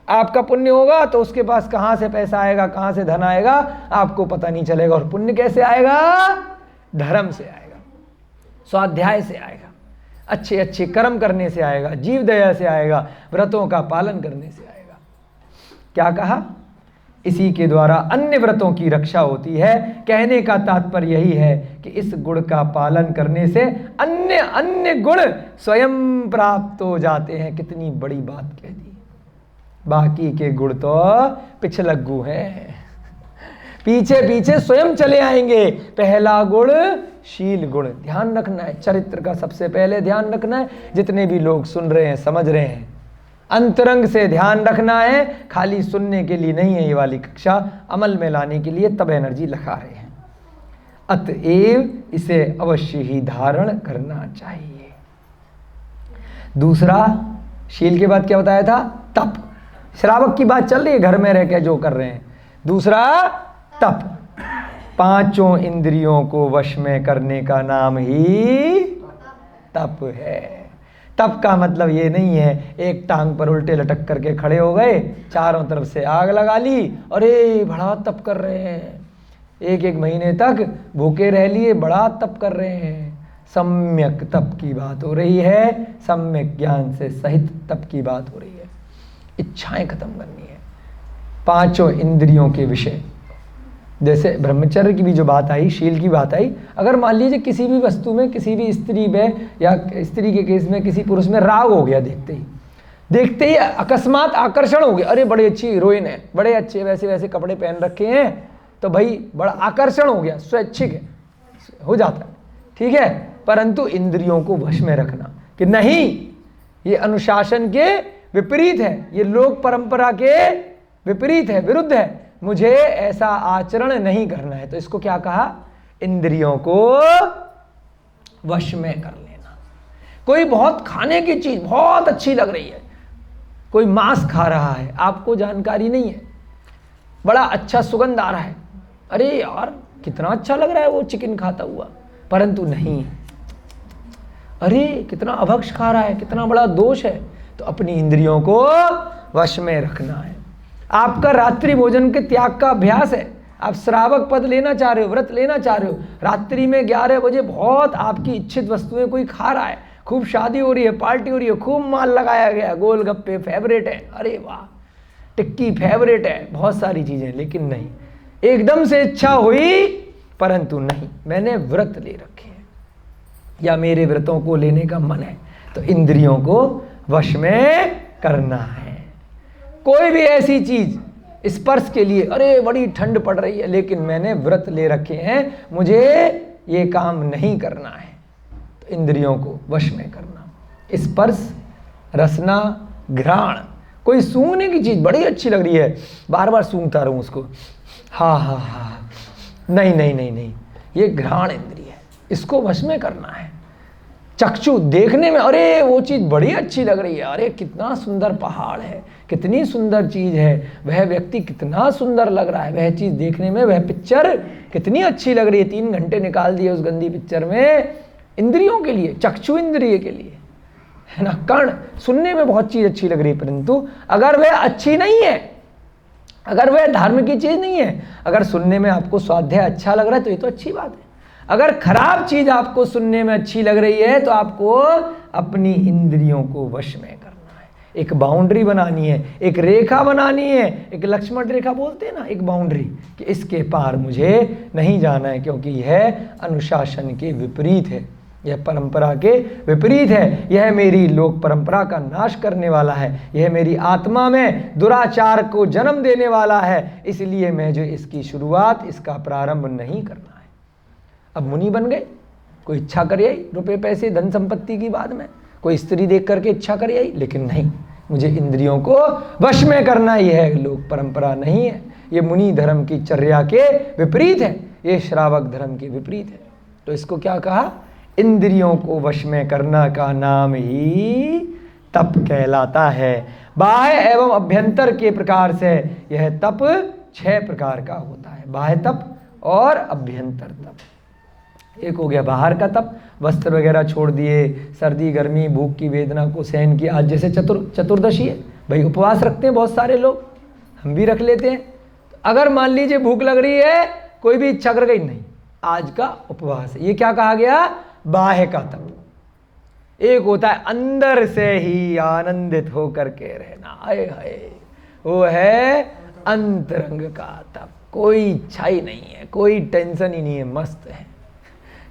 आपका पुण्य होगा तो उसके पास कहाँ से पैसा आएगा, कहाँ से धन आएगा, आपको पता नहीं चलेगा। और पुण्य कैसे आएगा? धर्म से आएगा, स्वाध्याय से आएगा, अच्छे अच्छे कर्म करने से आएगा, जीव दया से आएगा, व्रतों का पालन करने से आएगा। क्या कहा? इसी के द्वारा अन्य व्रतों की रक्षा होती है। कहने का तात्पर्य यही है कि इस गुण का पालन करने से अन्य अन्य गुण स्वयं प्राप्त हो जाते हैं। कितनी बड़ी बात कह दी, बाकी के गुण तो पिछलग्गू हैं, पीछे पीछे स्वयं चले आएंगे। पहला गुण शील गुण, ध्यान रखना है, चरित्र का सबसे पहले ध्यान रखना है। जितने भी लोग सुन रहे हैं, समझ रहे हैं, अंतरंग से ध्यान रखना है, खाली सुनने के लिए नहीं है ये वाली कक्षा, अमल में लाने के लिए तब एनर्जी लगा रहे हैं। अतएव इसे अवश्य ही धारण करना चाहिए। दूसरा, शील के बाद क्या बताया था? तप। श्रावक की बात चल रही है, घर में रह के जो कर रहे हैं। दूसरा तप, पांचों इंद्रियों को वश में करने का नाम ही तप है। तप का मतलब ये नहीं है एक टांग पर उल्टे लटक करके खड़े हो गए, चारों तरफ से आग लगा ली, अरे बड़ा तप कर रहे हैं, एक एक महीने तक भूखे रह लिए, बड़ा तप कर रहे हैं। सम्यक तप की बात हो रही है, सम्यक ज्ञान से सहित तप की बात हो रही है। इच्छाएं खत्म करनी है, पांचों इंद्रियों के विषय। जैसे ब्रह्मचर्य की भी जो बात आई, शील की बात आई, अगर मान लीजिए किसी भी वस्तु में, किसी भी स्त्री में या स्त्री के केस में किसी पुरुष में राग हो गया, देखते ही अकस्मात आकर्षण हो गया, अरे बड़ी अच्छी हीरोइन है, बड़े अच्छे वैसे वैसे कपड़े पहन रखे हैं, तो भाई बड़ा आकर्षण हो गया, स्वैच्छिक है, हो जाता है, ठीक है। परंतु इंद्रियों को वश में रखना कि नहीं, ये अनुशासन के विपरीत है, ये लोक परंपरा के विपरीत है, विरुद्ध है, मुझे ऐसा आचरण नहीं करना है। तो इसको क्या कहा? इंद्रियों को वश में कर लेना। कोई बहुत खाने की चीज बहुत अच्छी लग रही है, कोई मांस खा रहा है, आपको जानकारी नहीं है, बड़ा अच्छा सुगंध आ रहा है, अरे यार कितना अच्छा लग रहा है वो चिकन खाता हुआ, परंतु नहीं, अरे कितना अभक्ष खा रहा है, कितना बड़ा दोष है। तो अपनी इंद्रियों को वश में रखना है। आपका रात्रि भोजन के त्याग का अभ्यास है, आप श्रावक पद लेना चाह रहे हो, व्रत लेना चाह रहे हो, रात्रि में 11 बजे बहुत आपकी इच्छित वस्तुएं कोई खा रहा है, खूब शादी हो रही है, पार्टी हो रही है, खूब माल लगाया गया, गोलगप्पे फेवरेट है, अरे वाह, टिक्की फेवरेट है, बहुत सारी चीजें, लेकिन नहीं, एकदम से इच्छा हुई, परंतु नहीं, मैंने व्रत ले रखे हैं या मेरे व्रतों को लेने का मन है, तो इंद्रियों को वश में करना है। कोई भी ऐसी चीज स्पर्श के लिए, अरे बड़ी ठंड पड़ रही है लेकिन मैंने व्रत ले रखे हैं, मुझे ये काम नहीं करना है, तो इंद्रियों को वश में करना। स्पर्श, रसना, घ्राण, कोई सूंघने की चीज बड़ी अच्छी लग रही है, बार बार सूंघता रहूं उसको, हाँ हाँ हाँ, नहीं नहीं नहीं नहीं, ये घ्राण इंद्रिय है, इसको वश में करना है। चक्षु, देखने में अरे वो चीज़ बड़ी अच्छी लग रही है, अरे कितना सुंदर पहाड़ है, कितनी सुंदर चीज़ है, वह व्यक्ति कितना सुंदर लग रहा है, वह चीज़ देखने में, वह पिक्चर कितनी अच्छी लग रही है, 3 घंटे निकाल दिए उस गंदी पिक्चर में, इंद्रियों के लिए, चक्षु इंद्रिय के लिए, है ना। कर्ण, सुनने में बहुत चीज़ अच्छी लग रही है, परंतु अगर वह अच्छी नहीं है, अगर वह धर्म की चीज़ नहीं है, अगर सुनने में आपको स्वाध्याय अच्छा लग रहा है तो ये तो अच्छी बात है। अगर खराब चीज आपको सुनने में अच्छी लग रही है तो आपको अपनी इंद्रियों को वश में करना है। एक बाउंड्री बनानी है, एक रेखा बनानी है, एक लक्ष्मण रेखा बोलते हैं ना, एक बाउंड्री, कि इसके पार मुझे नहीं जाना है, क्योंकि यह अनुशासन के विपरीत है, यह परंपरा के विपरीत है, यह मेरी लोक परंपरा का नाश करने वाला है, यह मेरी आत्मा में दुराचार को जन्म देने वाला है, इसलिए मैं जो इसकी शुरुआत, इसका प्रारंभ नहीं करना है। अब मुनि बन गए, कोई इच्छा कर आई रुपए पैसे धन संपत्ति की बाद में, कोई स्त्री देख करके इच्छा कर आई, लेकिन नहीं, मुझे इंद्रियों को वश में करना ही है, लोक परंपरा नहीं है, ये मुनि धर्म की चर्या के विपरीत है, ये श्रावक धर्म के विपरीत है। तो इसको क्या कहा? इंद्रियों को वश में करना का नाम ही तप कहलाता है। बाह्य एवं अभ्यंतर के प्रकार से यह तप 6 प्रकार का होता है, बाह्य तप और अभ्यंतर तप। एक हो गया बाहर का तप, वस्त्र वगैरह छोड़ दिए, सर्दी गर्मी भूख की वेदना को सहन किया। आज जैसे चतुर्दशी है भाई, उपवास रखते हैं बहुत सारे लोग, हम भी रख लेते हैं। अगर मान लीजिए भूख लग रही है, कोई भी इच्छा कर गई, नहीं, आज का उपवास है, ये क्या कहा गया? बाह्य का तप। एक होता है अंदर से ही आनंदित होकर के रहना, आए हाय, वो है अंतरंग का तप, कोई इच्छा ही नहीं है, कोई टेंशन ही नहीं है, मस्त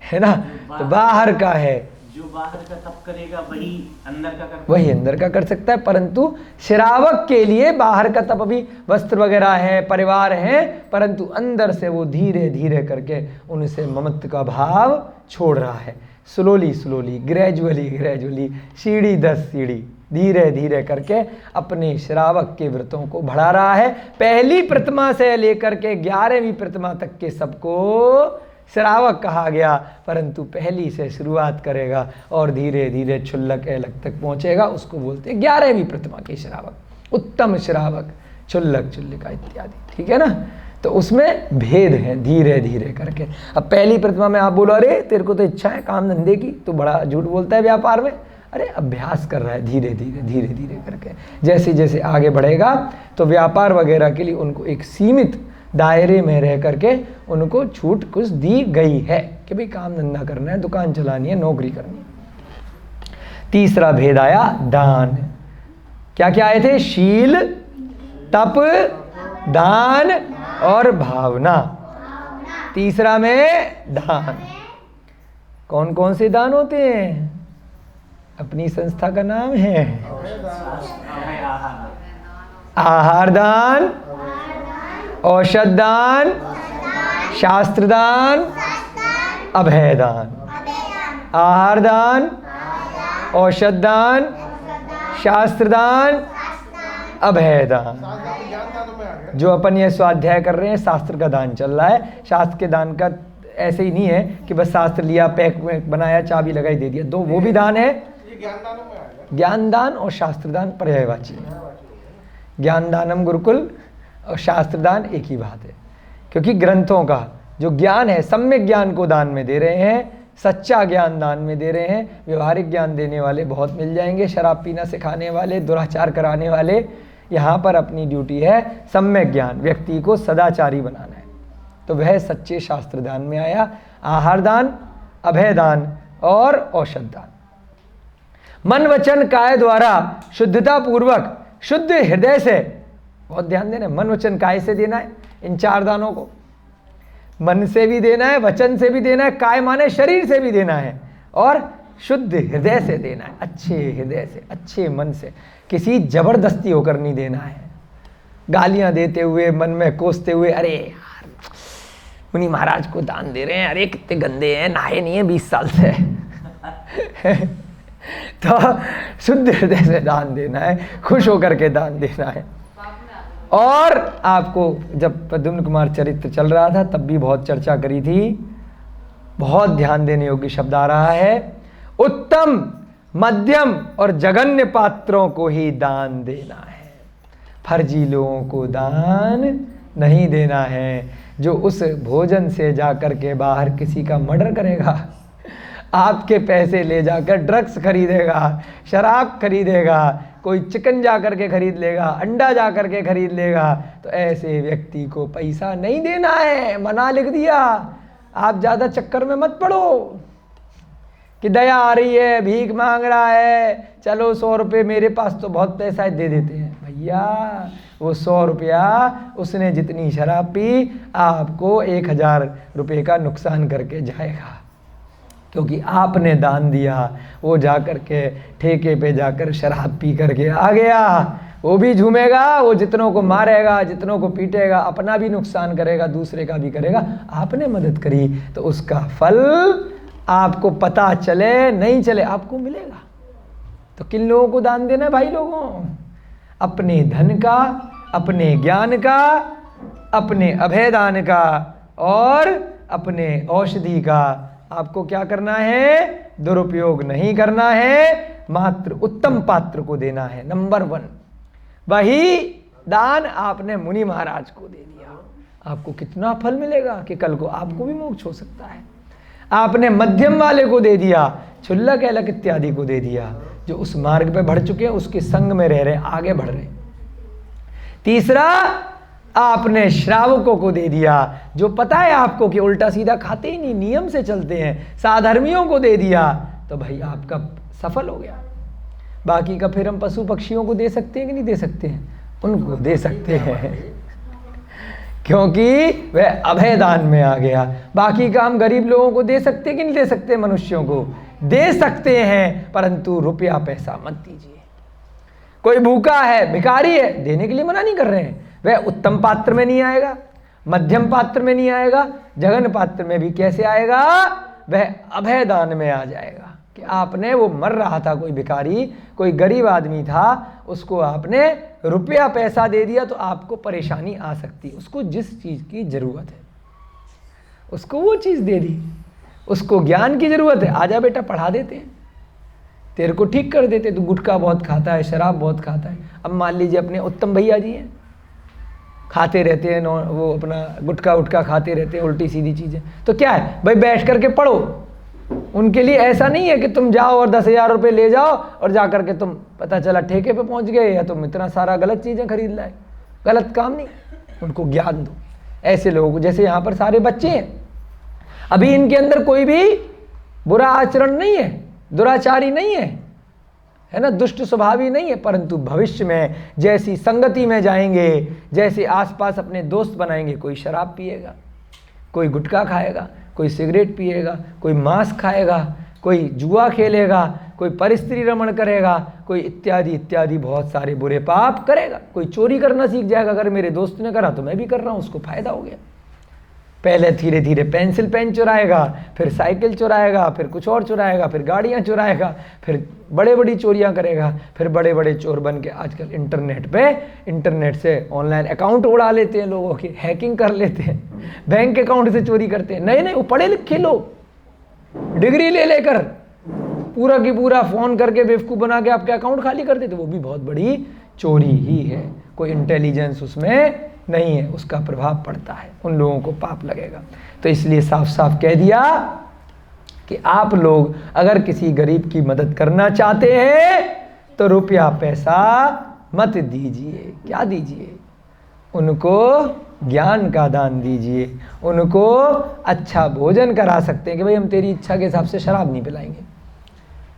है ना। तो बाहर का है जो बाहर का तप करेगा वही अंदर का कर वही अंदर का कर सकता है, परंतु श्रावक के लिए बाहर का तप अभी वस्त्र वगैरह है, परिवार है, परंतु अंदर से वो धीरे धीरे करके उनसे ममत्व का भाव छोड़ रहा है। स्लोली स्लोली, ग्रेजुअली ग्रेजुअली, सीढ़ी दर सीढ़ी, धीरे धीरे करके अपने श्रावक के व्रतों को बढ़ा रहा है। पहली प्रतिमा से लेकर के 11वीं प्रतिमा तक के सबको श्रावक कहा गया, परंतु पहली से शुरुआत करेगा और धीरे धीरे क्षुल्लक एलक तक पहुंचेगा, उसको बोलते हैं 11वीं प्रतिमा के श्रावक, उत्तम श्रावक, क्षुल्लक चुल्लिका इत्यादि। ठीक है ना, तो उसमें भेद है धीरे धीरे करके। अब पहली प्रतिमा में आप बोलो अरे तेरे को तो इच्छा है काम धंधे की, तो बड़ा झूठ बोलता है व्यापार में। अरे अभ्यास कर रहा है धीरे धीरे धीरे धीरे करके, जैसे जैसे आगे बढ़ेगा तो व्यापार वगैरह के लिए उनको एक सीमित दायरे में रह करके उनको छूट कुछ दी गई है कि भाई काम धंधा करना है, दुकान चलानी है, नौकरी करनी है। तीसरा भेद आया दान। क्या क्या आए थे? शील, तप, दान और भावना। तीसरा में दान। कौन कौन से दान होते हैं? अपनी संस्था का नाम है आहार दान, औषध दान, शास्त्र दान, अभय दान। आहार दान, औषध दान, शास्त्र दान, अभय दान। जो अपन ये स्वाध्याय कर रहे हैं शास्त्र का दान चल रहा है। शास्त्र के दान का ऐसे ही नहीं है कि बस शास्त्र लिया, पैक में बनाया, चाबी लगाई दे दिया, दो वो भी दान है। ज्ञान दान और शास्त्र दान पर्यायवाची है। ज्ञान दानम गुरुकुल और शास्त्र दान एक ही बात है, क्योंकि ग्रंथों का जो ज्ञान है सम्यक ज्ञान को दान में दे रहे हैं, सच्चा ज्ञान दान में दे रहे हैं। व्यवहारिक ज्ञान देने वाले बहुत मिल जाएंगे, शराब पीना सिखाने वाले, दुराचार कराने वाले। यहाँ पर अपनी ड्यूटी है सम्यक ज्ञान, व्यक्ति को सदाचारी बनाना है, तो वह सच्चे शास्त्र दान में आया। आहार दान, अभय दान और औषध दान। मन वचन काय द्वारा शुद्धता पूर्वक शुद्ध हृदय से, बहुत ध्यान देना, मन वचन काय से देना है इन 4 दानों को। मन से भी देना है, वचन से भी देना है, काय माने शरीर से भी देना है, और शुद्ध हृदय से देना है, अच्छे हृदय से, अच्छे मन से। किसी जबरदस्ती होकर नहीं देना है, गालियां देते हुए, मन में कोसते हुए, अरे यार मुनि महाराज को दान दे रहे हैं, अरे कितने गंदे हैं, नहाए नहीं है 20 साल से। तो शुद्ध हृदय से दान देना है, खुश होकर के दान देना है। और आपको जब प्रद्युम्न कुमार चरित्र चल रहा था तब भी बहुत चर्चा करी थी, बहुत ध्यान देने योग्य शब्द आ रहा है, उत्तम, मध्यम और जघन्य पात्रों को ही दान देना है, फर्जी लोगों को दान नहीं देना है। जो उस भोजन से जाकर के बाहर किसी का मर्डर करेगा, आपके पैसे ले जाकर ड्रग्स खरीदेगा, शराब खरीदेगा, कोई चिकन जा कर के खरीद लेगा, अंडा जा कर के खरीद लेगा, तो ऐसे व्यक्ति को पैसा नहीं देना है, मना लिख दिया। आप ज़्यादा चक्कर में मत पड़ो कि दया आ रही है, भीख मांग रहा है, चलो 100 रुपये मेरे पास तो बहुत पैसा है, दे देते हैं। भैया वो 100 रुपया उसने जितनी शराब पी, आपको 1000 रुपये का नुकसान करके जाएगा, क्योंकि आपने दान दिया। वो जा कर के ठेके पे जाकर शराब पी करके आ गया, वो भी झूमेगा, वो जितनों को मारेगा, जितनों को पीटेगा, अपना भी नुकसान करेगा, दूसरे का भी करेगा। आपने मदद करी तो उसका फल आपको पता चले नहीं चले आपको मिलेगा। तो किन लोगों को दान देना है भाई लोगों? अपने धन का, अपने ज्ञान का, अपने अभय दान का और अपने औषधि का। आपको क्या करना है? दुरुपयोग नहीं करना है, मात्र उत्तम पात्र को देना है। नंबर 1 वही दान आपने मुनि महाराज को दे दिया, आपको कितना फल मिलेगा कि कल को आपको भी मोक्ष हो सकता है। आपने मध्यम वाले को दे दिया, क्षुल्लक एलक इत्यादि को दे दिया, जो उस मार्ग पे बढ़ चुके हैं, उसके संग में रह रहे हैं, आगे बढ़ रहे हैं। तीसरा आपने श्रावकों को दे दिया, जो पता है आपको कि उल्टा सीधा खाते ही नहीं, नियम से चलते हैं, साधर्मियों को दे दिया, तो भाई आपका सफल हो गया। बाकी का फिर हम पशु पक्षियों को दे सकते हैं कि नहीं दे सकते हैं? उनको दे सकते हैं, क्योंकि वह अभय दान में आ गया। बाकी का हम गरीब लोगों को दे सकते हैं कि नहीं दे सकते? मनुष्यों को दे सकते हैं, परंतु रुपया पैसा मत दीजिए। कोई भूखा है, भिखारी है, देने के लिए मना नहीं कर रहे हैं, वह उत्तम पात्र में नहीं आएगा, मध्यम पात्र में नहीं आएगा, जघन पात्र में भी कैसे आएगा, वह अभय दान में आ जाएगा। कि आपने, वो मर रहा था कोई भिखारी, कोई गरीब आदमी था, उसको आपने रुपया पैसा दे दिया तो आपको परेशानी आ सकती है। उसको जिस चीज़ की ज़रूरत है उसको वो चीज़ दे दी। उसको ज्ञान की ज़रूरत है, आजा बेटा पढ़ा देते हैं, तेरे को ठीक कर देते। तू गुटखा बहुत खाता है, शराब बहुत खाता है। अब मान लीजिए अपने उत्तम भैया जी हैं, खाते रहते हैं, वो अपना गुटखा खाते रहते हैं, उल्टी सीधी चीज़ें, तो क्या है भाई, बैठ करके पढ़ो। उनके लिए ऐसा नहीं है कि तुम जाओ और 10,000 रुपये ले जाओ और जा करके तुम पता चला ठेके पे पहुंच गए या तुम इतना सारा गलत चीज़ें खरीद लाए। गलत काम नहीं, उनको ज्ञान दो। ऐसे लोगों को, जैसे यहाँ पर सारे बच्चे हैं, अभी इनके अंदर कोई भी बुरा आचरण नहीं है, दुराचारी नहीं है ना, दुष्ट स्वभावी नहीं है, परंतु भविष्य में जैसी संगति में जाएंगे, जैसे आसपास अपने दोस्त बनाएंगे, कोई शराब पिएगा, कोई गुटखा खाएगा, कोई सिगरेट पिएगा, कोई मांस खाएगा, कोई जुआ खेलेगा, कोई परिस्त्री रमण करेगा, कोई इत्यादि इत्यादि बहुत सारे बुरे पाप करेगा। कोई चोरी करना सीख जाएगा, अगर मेरे दोस्त ने करा तो मैं भी कर रहा हूँ, उसको फायदा हो गया। पहले धीरे धीरे पेंसिल पेन चुराएगा, फिर साइकिल चुराएगा, फिर कुछ और चुराएगा, फिर गाड़ियाँ चुराएगा, फिर बड़े बड़ी चोरियाँ करेगा, फिर बड़े बड़े चोर बन के आजकल इंटरनेट से ऑनलाइन अकाउंट उड़ा लेते हैं लोगों के, हैकिंग कर लेते हैं, बैंक अकाउंट से चोरी करते हैं। नए वो पढ़े लिखे लोग डिग्री ले लेकर पूरा की पूरा फ़ोन करके बेवकूफ़ बना के आपके अकाउंट खाली कर देते, वो भी बहुत बड़ी चोरी ही है। कोई इंटेलिजेंस उसमें नहीं है, उसका प्रभाव पड़ता है, उन लोगों को पाप लगेगा। तो इसलिए साफ साफ कह दिया कि आप लोग अगर किसी गरीब की मदद करना चाहते हैं तो रुपया पैसा मत दीजिए। क्या दीजिए? उनको ज्ञान का दान दीजिए, उनको अच्छा भोजन करा सकते हैं कि भाई हम तेरी इच्छा के हिसाब से शराब नहीं पिलाएंगे,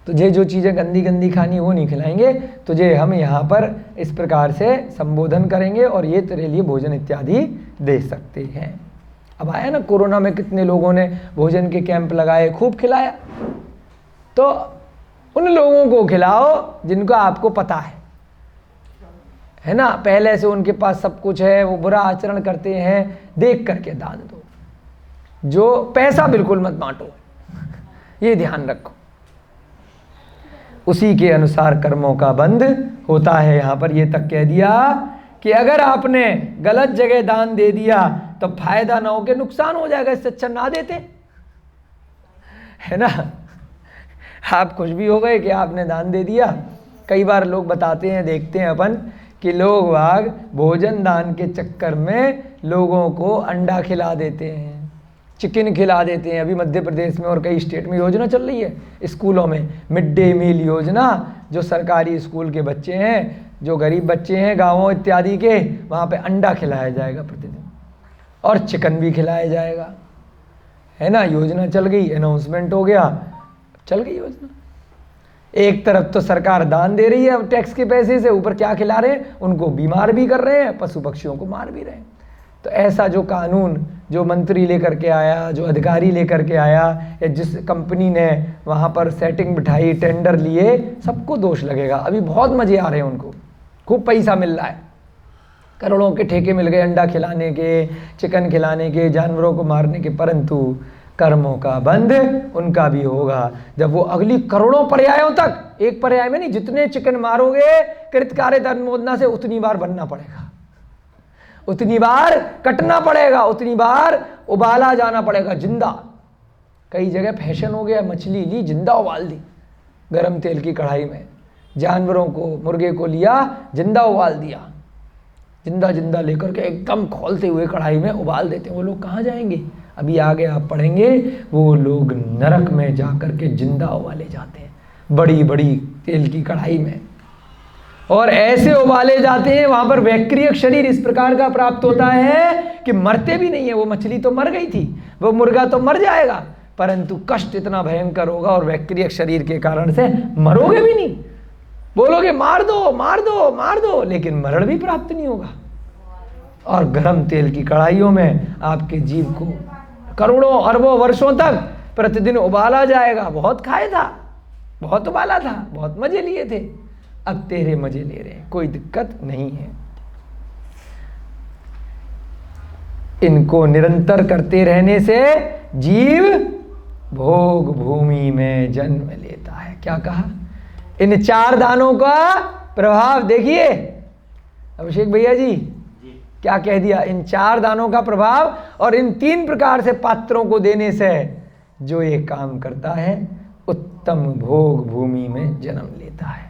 तुझे जो चीज़ें गंदी गंदी खानी वो नहीं खिलाएंगे, तुझे हम यहाँ पर इस प्रकार से संबोधन करेंगे और ये तेरे लिए भोजन इत्यादि दे सकते हैं। अब आया ना कोरोना में कितने लोगों ने भोजन के कैंप लगाए, खूब खिलाया। तो उन लोगों को खिलाओ जिनको आपको पता है ना, पहले से उनके पास सब कुछ है, वो बुरा आचरण करते हैं, देख करके दान दो। जो पैसा बिल्कुल मत बांटो, ये ध्यान रखो। उसी के अनुसार कर्मों का बंध होता है। यहाँ पर ये तक कह दिया कि अगर आपने गलत जगह दान दे दिया तो फायदा ना हो के नुकसान हो जाएगा, इससे अच्छा ना देते, है ना। आप खुश भी हो गए कि आपने दान दे दिया। कई बार लोग बताते हैं, देखते हैं अपन कि लोग वाग भोजन दान के चक्कर में लोगों को अंडा खिला देते हैं, चिकन खिला देते हैं। अभी मध्य प्रदेश में और कई स्टेट में योजना चल रही है स्कूलों में, मिड डे मील योजना। जो सरकारी स्कूल के बच्चे हैं, जो गरीब बच्चे हैं गांवों इत्यादि के, वहाँ पे अंडा खिलाया जाएगा प्रतिदिन और चिकन भी खिलाया जाएगा, है ना। योजना चल गई, अनाउंसमेंट हो गया, चल गई योजना। एक तरफ तो सरकार दान दे रही है टैक्स के पैसे से, ऊपर क्या खिला रहे हैं, उनको बीमार भी कर रहे हैं, पशु पक्षियों को मार भी रहे हैं। तो ऐसा जो कानून जो मंत्री लेकर के आया, जो अधिकारी लेकर के आया, या जिस कंपनी ने वहाँ पर सेटिंग बिठाई, टेंडर लिए, सबको दोष लगेगा। अभी बहुत मज़े आ रहे हैं उनको, खूब पैसा मिल रहा है, करोड़ों के ठेके मिल गए अंडा खिलाने के, चिकन खिलाने के, जानवरों को मारने के, परंतु कर्मों का बंध उनका भी होगा जब वो अगली करोड़ों पर्यायों तक, एक पर्याय में नहीं, जितने चिकन मारोगे कृतकार्य अनुमोदना से उतनी बार बनना पड़ेगा, उतनी बार कटना पड़ेगा, उतनी बार उबाला जाना पड़ेगा जिंदा। कई जगह फैशन हो गया, मछली ली जिंदा उबाल दी गरम तेल की कढ़ाई में, जानवरों को, मुर्गे को लिया जिंदा उबाल दिया, जिंदा जिंदा लेकर के एकदम खोलते हुए कढ़ाई में उबाल देते हैं। वो लोग कहाँ जाएंगे? अभी आगे आप पढ़ेंगे, वो लोग नरक में जा कर के जिंदा उबाले जाते हैं, बड़ी बड़ी तेल की कढ़ाई में, और ऐसे उबाले जाते हैं। वहां पर वैक्रियक शरीर इस प्रकार का प्राप्त होता है कि मरते भी नहीं है। वो मछली तो मर गई थी, वो मुर्गा तो मर जाएगा, परंतु कष्ट इतना भयंकर होगा और वैक्रियक शरीर के कारण से मरोगे भी नहीं। बोलोगे मार दो मार दो मार दो, लेकिन मरण भी प्राप्त नहीं होगा। और गर्म तेल की कढ़ाइयों में आपके जीव को करोड़ों अरबों वर्षों तक प्रतिदिन उबाला जाएगा, बहुत खाए था, बहुत उबाला था, बहुत मजे लिए थे, अब तेरे मजे ले रहे हैं, कोई दिक्कत नहीं है। इनको निरंतर करते रहने से जीव भोग भूमि में जन्म लेता है। क्या कहा? इन 4 दानों का प्रभाव देखिए अभिषेक भैया जी, क्या कह दिया? इन 4 दानों का प्रभाव और इन 3 प्रकार से पात्रों को देने से जो ये काम करता है उत्तम भोग भूमि में जन्म लेता है।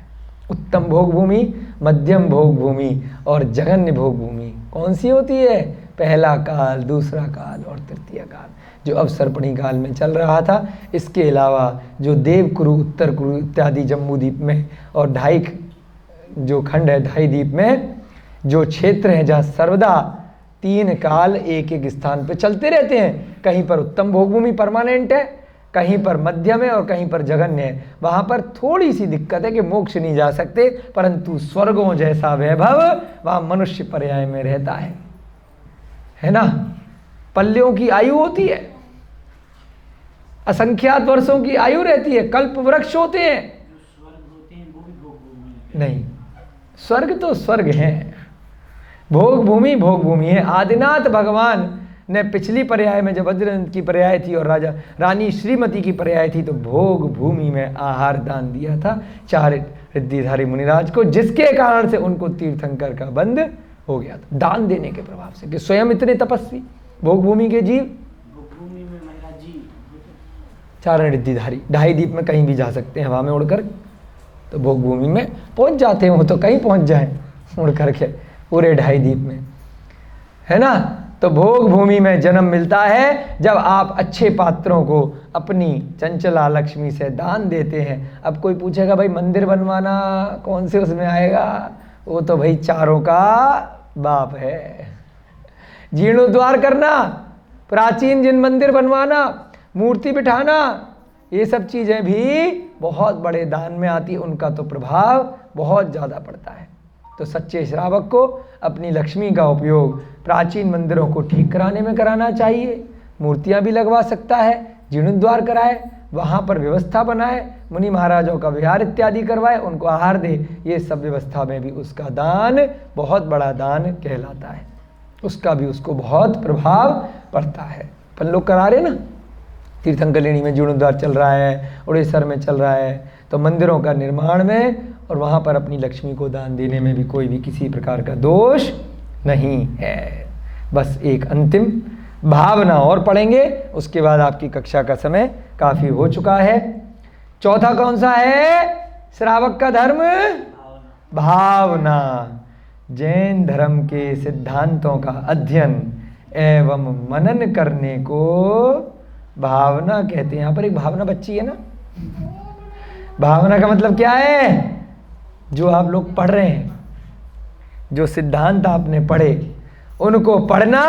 उत्तम भोग भूमि, मध्यम भोग भूमि और जघन्य भोग भूमि कौन सी होती है? पहला काल, दूसरा काल और तृतीय काल, जो अवसर्पणी काल में चल रहा था। इसके अलावा जो देवकुरु, उत्तर कुरु इत्यादि जम्बू द्वीप में और 2.5 जो खंड है 2.5 द्वीप में जो क्षेत्र है जहाँ सर्वदा 3 काल एक एक स्थान पे चलते रहते हैं। कहीं पर उत्तम भोग भूमि परमानेंट है, कहीं पर मध्यम है और कहीं पर जघन्य है। वहाँ पर थोड़ी सी दिक्कत है कि मोक्ष नहीं जा सकते, परंतु स्वर्गों जैसा वैभव वहाँ मनुष्य पर्याय में रहता है ना। पल्लियों की आयु होती है, असंख्यात वर्षों की आयु रहती है, कल्प वृक्ष होते हैं। स्वर्ग होते हैं वो भी भोग भूमि नहीं, स्वर्ग तो स्वर्ग है, भोग भूमि भोग भूमि है। आदिनाथ भगवान ने पिछली पर्याय में जब वज्रनंद की पर्याय थी और राजा रानी श्रीमती की पर्याय थी तो भोग भूमि में आहार दान दिया था 4 रिद्धिधारी मुनिराज को, जिसके कारण से उनको तीर्थंकर का बंध हो गया था दान देने के प्रभाव से, कि स्वयं इतने तपस्वी भोग भूमि के जीव। भोग भूमि में महाराज जी 4 रिद्धिधारी 2.5 द्वीप में कहीं भी जा सकते हैं हवा में उड़कर, तो भोग भूमि में पहुंच जाते हैं। वो तो कहीं पहुंच जाए उड़ करके पूरे 2.5 द्वीप में, है ना। तो भोग भूमि में जन्म मिलता है जब आप अच्छे पात्रों को अपनी चंचला लक्ष्मी से दान देते हैं। अब कोई पूछेगा भाई मंदिर बनवाना कौन से उसमें आएगा? वो तो भाई 4 का बाप है। जीर्णोद्धार करना, प्राचीन जिन मंदिर बनवाना, मूर्ति बिठाना, ये सब चीज़ें भी बहुत बड़े दान में आती है, उनका तो प्रभाव बहुत ज़्यादा पड़ता है। तो सच्चे श्रावक को अपनी लक्ष्मी का उपयोग प्राचीन मंदिरों को ठीक कराने में कराना चाहिए। मूर्तियां भी लगवा सकता है, जीर्णोद्धार कराए, वहाँ पर व्यवस्था बनाए, मुनि महाराजों का विहार इत्यादि करवाए, उनको आहार दे। ये सब व्यवस्था में भी उसका दान बहुत बड़ा दान कहलाता है, उसका भी उसको बहुत प्रभाव पड़ता है। अपन लोग करा रहे ना, तीर्थंकलिनी में जीर्णोद्धार चल रहा है, उड़ीसर में चल रहा है, तो मंदिरों का निर्माण में और वहाँ पर अपनी लक्ष्मी को दान देने में भी कोई भी किसी प्रकार का दोष नहीं है। बस एक अंतिम भावना और पढ़ेंगे, उसके बाद आपकी कक्षा का समय काफ़ी हो चुका है। चौथा कौन सा है? श्रावक का धर्म भावना। जैन धर्म के सिद्धांतों का अध्ययन एवं मनन करने को भावना कहते हैं। यहाँ पर एक भावना बच्ची है ना, भावना का मतलब क्या है? जो आप लोग पढ़ रहे हैं, जो सिद्धांत आपने पढ़े उनको पढ़ना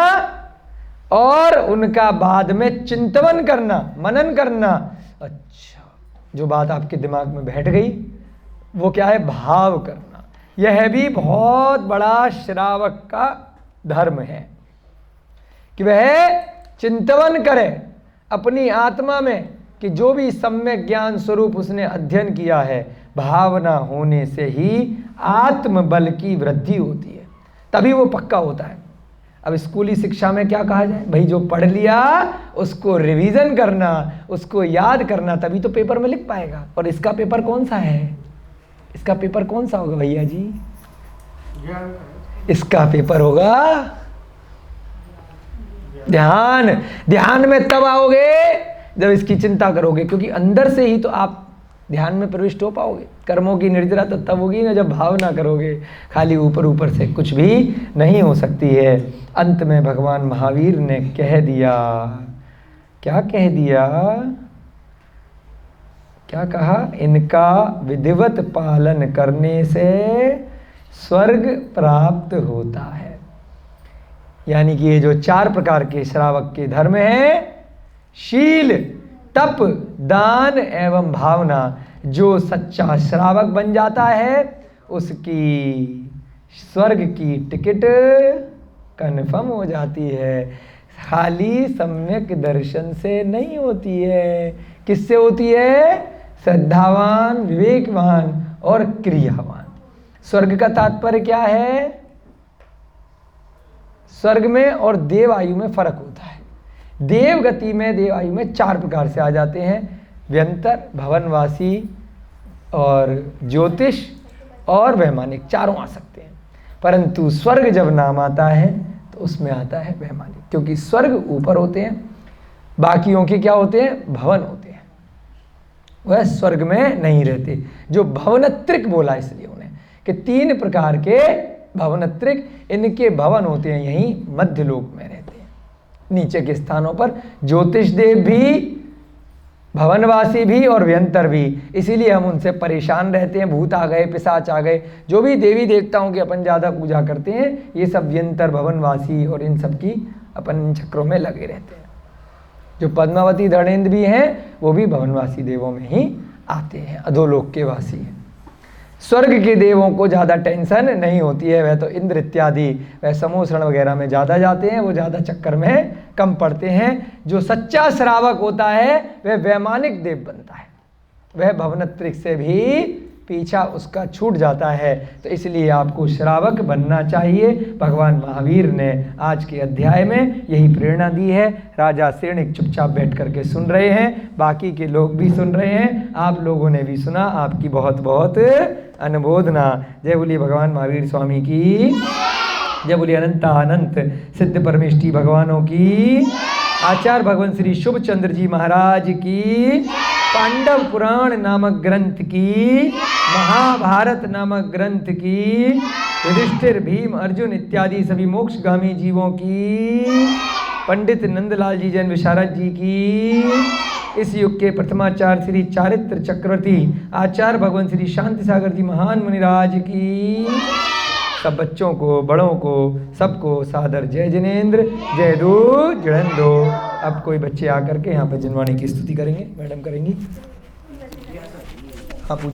और उनका बाद में चिंतन करना, मनन करना। अच्छा, जो बात आपके दिमाग में बैठ गई वो क्या है? भाव करना। यह भी बहुत बड़ा श्रावक का धर्म है कि वह चिंतन करे अपनी आत्मा में कि जो भी सम्यक ज्ञान स्वरूप उसने अध्ययन किया है, भावना होने से ही आत्मबल की वृद्धि होती है, तभी वो पक्का होता है। अब स्कूली शिक्षा में क्या कहा जाए? भाई जो पढ़ लिया उसको रिवीजन करना, उसको याद करना, तभी तो पेपर में लिख पाएगा। और इसका पेपर कौन सा है? इसका पेपर कौन सा होगा भैया जी? इसका पेपर होगा ध्यान। ध्यान में तब आओगे जब इसकी चिंता करोगे, क्योंकि अंदर से ही तो आप ध्यान में प्रविष्ट हो पाओगे। कर्मों की निर्जरा तो तब होगी ना जब भावना करोगे, खाली ऊपर ऊपर से कुछ भी नहीं हो सकती है। अंत में भगवान महावीर ने कह दिया, क्या कह दिया? क्या कहा? इनका विधिवत पालन करने से स्वर्ग प्राप्त होता है। यानी कि ये जो 4 प्रकार के श्रावक के धर्म हैं, शील, तप, दान एवं भावना, जो सच्चा श्रावक बन जाता है उसकी स्वर्ग की टिकट कन्फर्म हो जाती है। खाली सम्यक दर्शन से नहीं होती है। किससे होती है? श्रद्धावान, विवेकवान और क्रियावान। स्वर्ग का तात्पर्य क्या है? स्वर्ग में और देव आयु में फर्क होता है। देव गति में, देव आयु में 4 प्रकार से आ जाते हैं, व्यंतर, भवनवासी और ज्योतिष और वैमानिक, चारों आ सकते हैं। परंतु स्वर्ग जब नाम आता है तो उसमें आता है वैमानिक, क्योंकि स्वर्ग ऊपर होते हैं, बाकियों के क्या होते हैं? भवन होते हैं, वह स्वर्ग में नहीं रहते। जो भवनत्रिक बोला इसलिए उन्हें कि 3 प्रकार के भवनत्रिक, इनके भवन होते हैं यहीं मध्य लोक में रहते हैं, नीचे के स्थानों पर। ज्योतिष देव भी, भवनवासी भी और व्यंतर भी, इसीलिए हम उनसे परेशान रहते हैं। भूत आ गए, पिशाच आ गए, जो भी देवी देवताओं की अपन ज़्यादा पूजा करते हैं, ये सब व्यंतर, भवनवासी और इन सब की अपन इन चक्रों में लगे रहते हैं। जो पद्मावती धर्मेंद्र भी हैं वो भी भवनवासी देवों में ही आते हैं, अधोलोक के वासी हैं। स्वर्ग के देवों को ज़्यादा टेंशन नहीं होती है, वह तो इंद्र इत्यादि, वह समोसरण वगैरह में ज़्यादा जाते हैं, वो ज़्यादा चक्कर में कम पड़ते हैं। जो सच्चा श्रावक होता है वह वैमानिक देव बनता है, वह भवनत्रिक से भी पीछा उसका छूट जाता है। तो इसलिए आपको श्रावक बनना चाहिए। भगवान महावीर ने आज के अध्याय में यही प्रेरणा दी है। राजा सेणिक चुपचाप बैठ करके सुन रहे हैं, बाकी के लोग भी सुन रहे हैं, आप लोगों ने भी सुना, आपकी बहुत बहुत अनुमोदना। जय बोलिए भगवान महावीर स्वामी की, जय बोलिए अनंत सिद्ध परमेष्टि भगवानों की, आचार्य भगवान श्री शुभ चंद्र जी महाराज की, पांडव पुराण नामक ग्रंथ की, महाभारत नामक ग्रंथ की, युधिष्ठिर, भीम, अर्जुन इत्यादि सभी मोक्षगामी जीवों की, पंडित नंदलाल जी जैन विशारद जी की, इस युग के प्रथमाचार्य श्री चारित्र चक्रवर्ती आचार्य भगवान श्री शांति सागर जी महान मुनिराज की, सब बच्चों को, बड़ों को, सबको सादर जय जिनेन्द्र, जय दो जड़न दो। अब कोई बच्चे आकर के यहाँ पे जनवाणी की स्तुति करेंगे, मैडम करेंगी।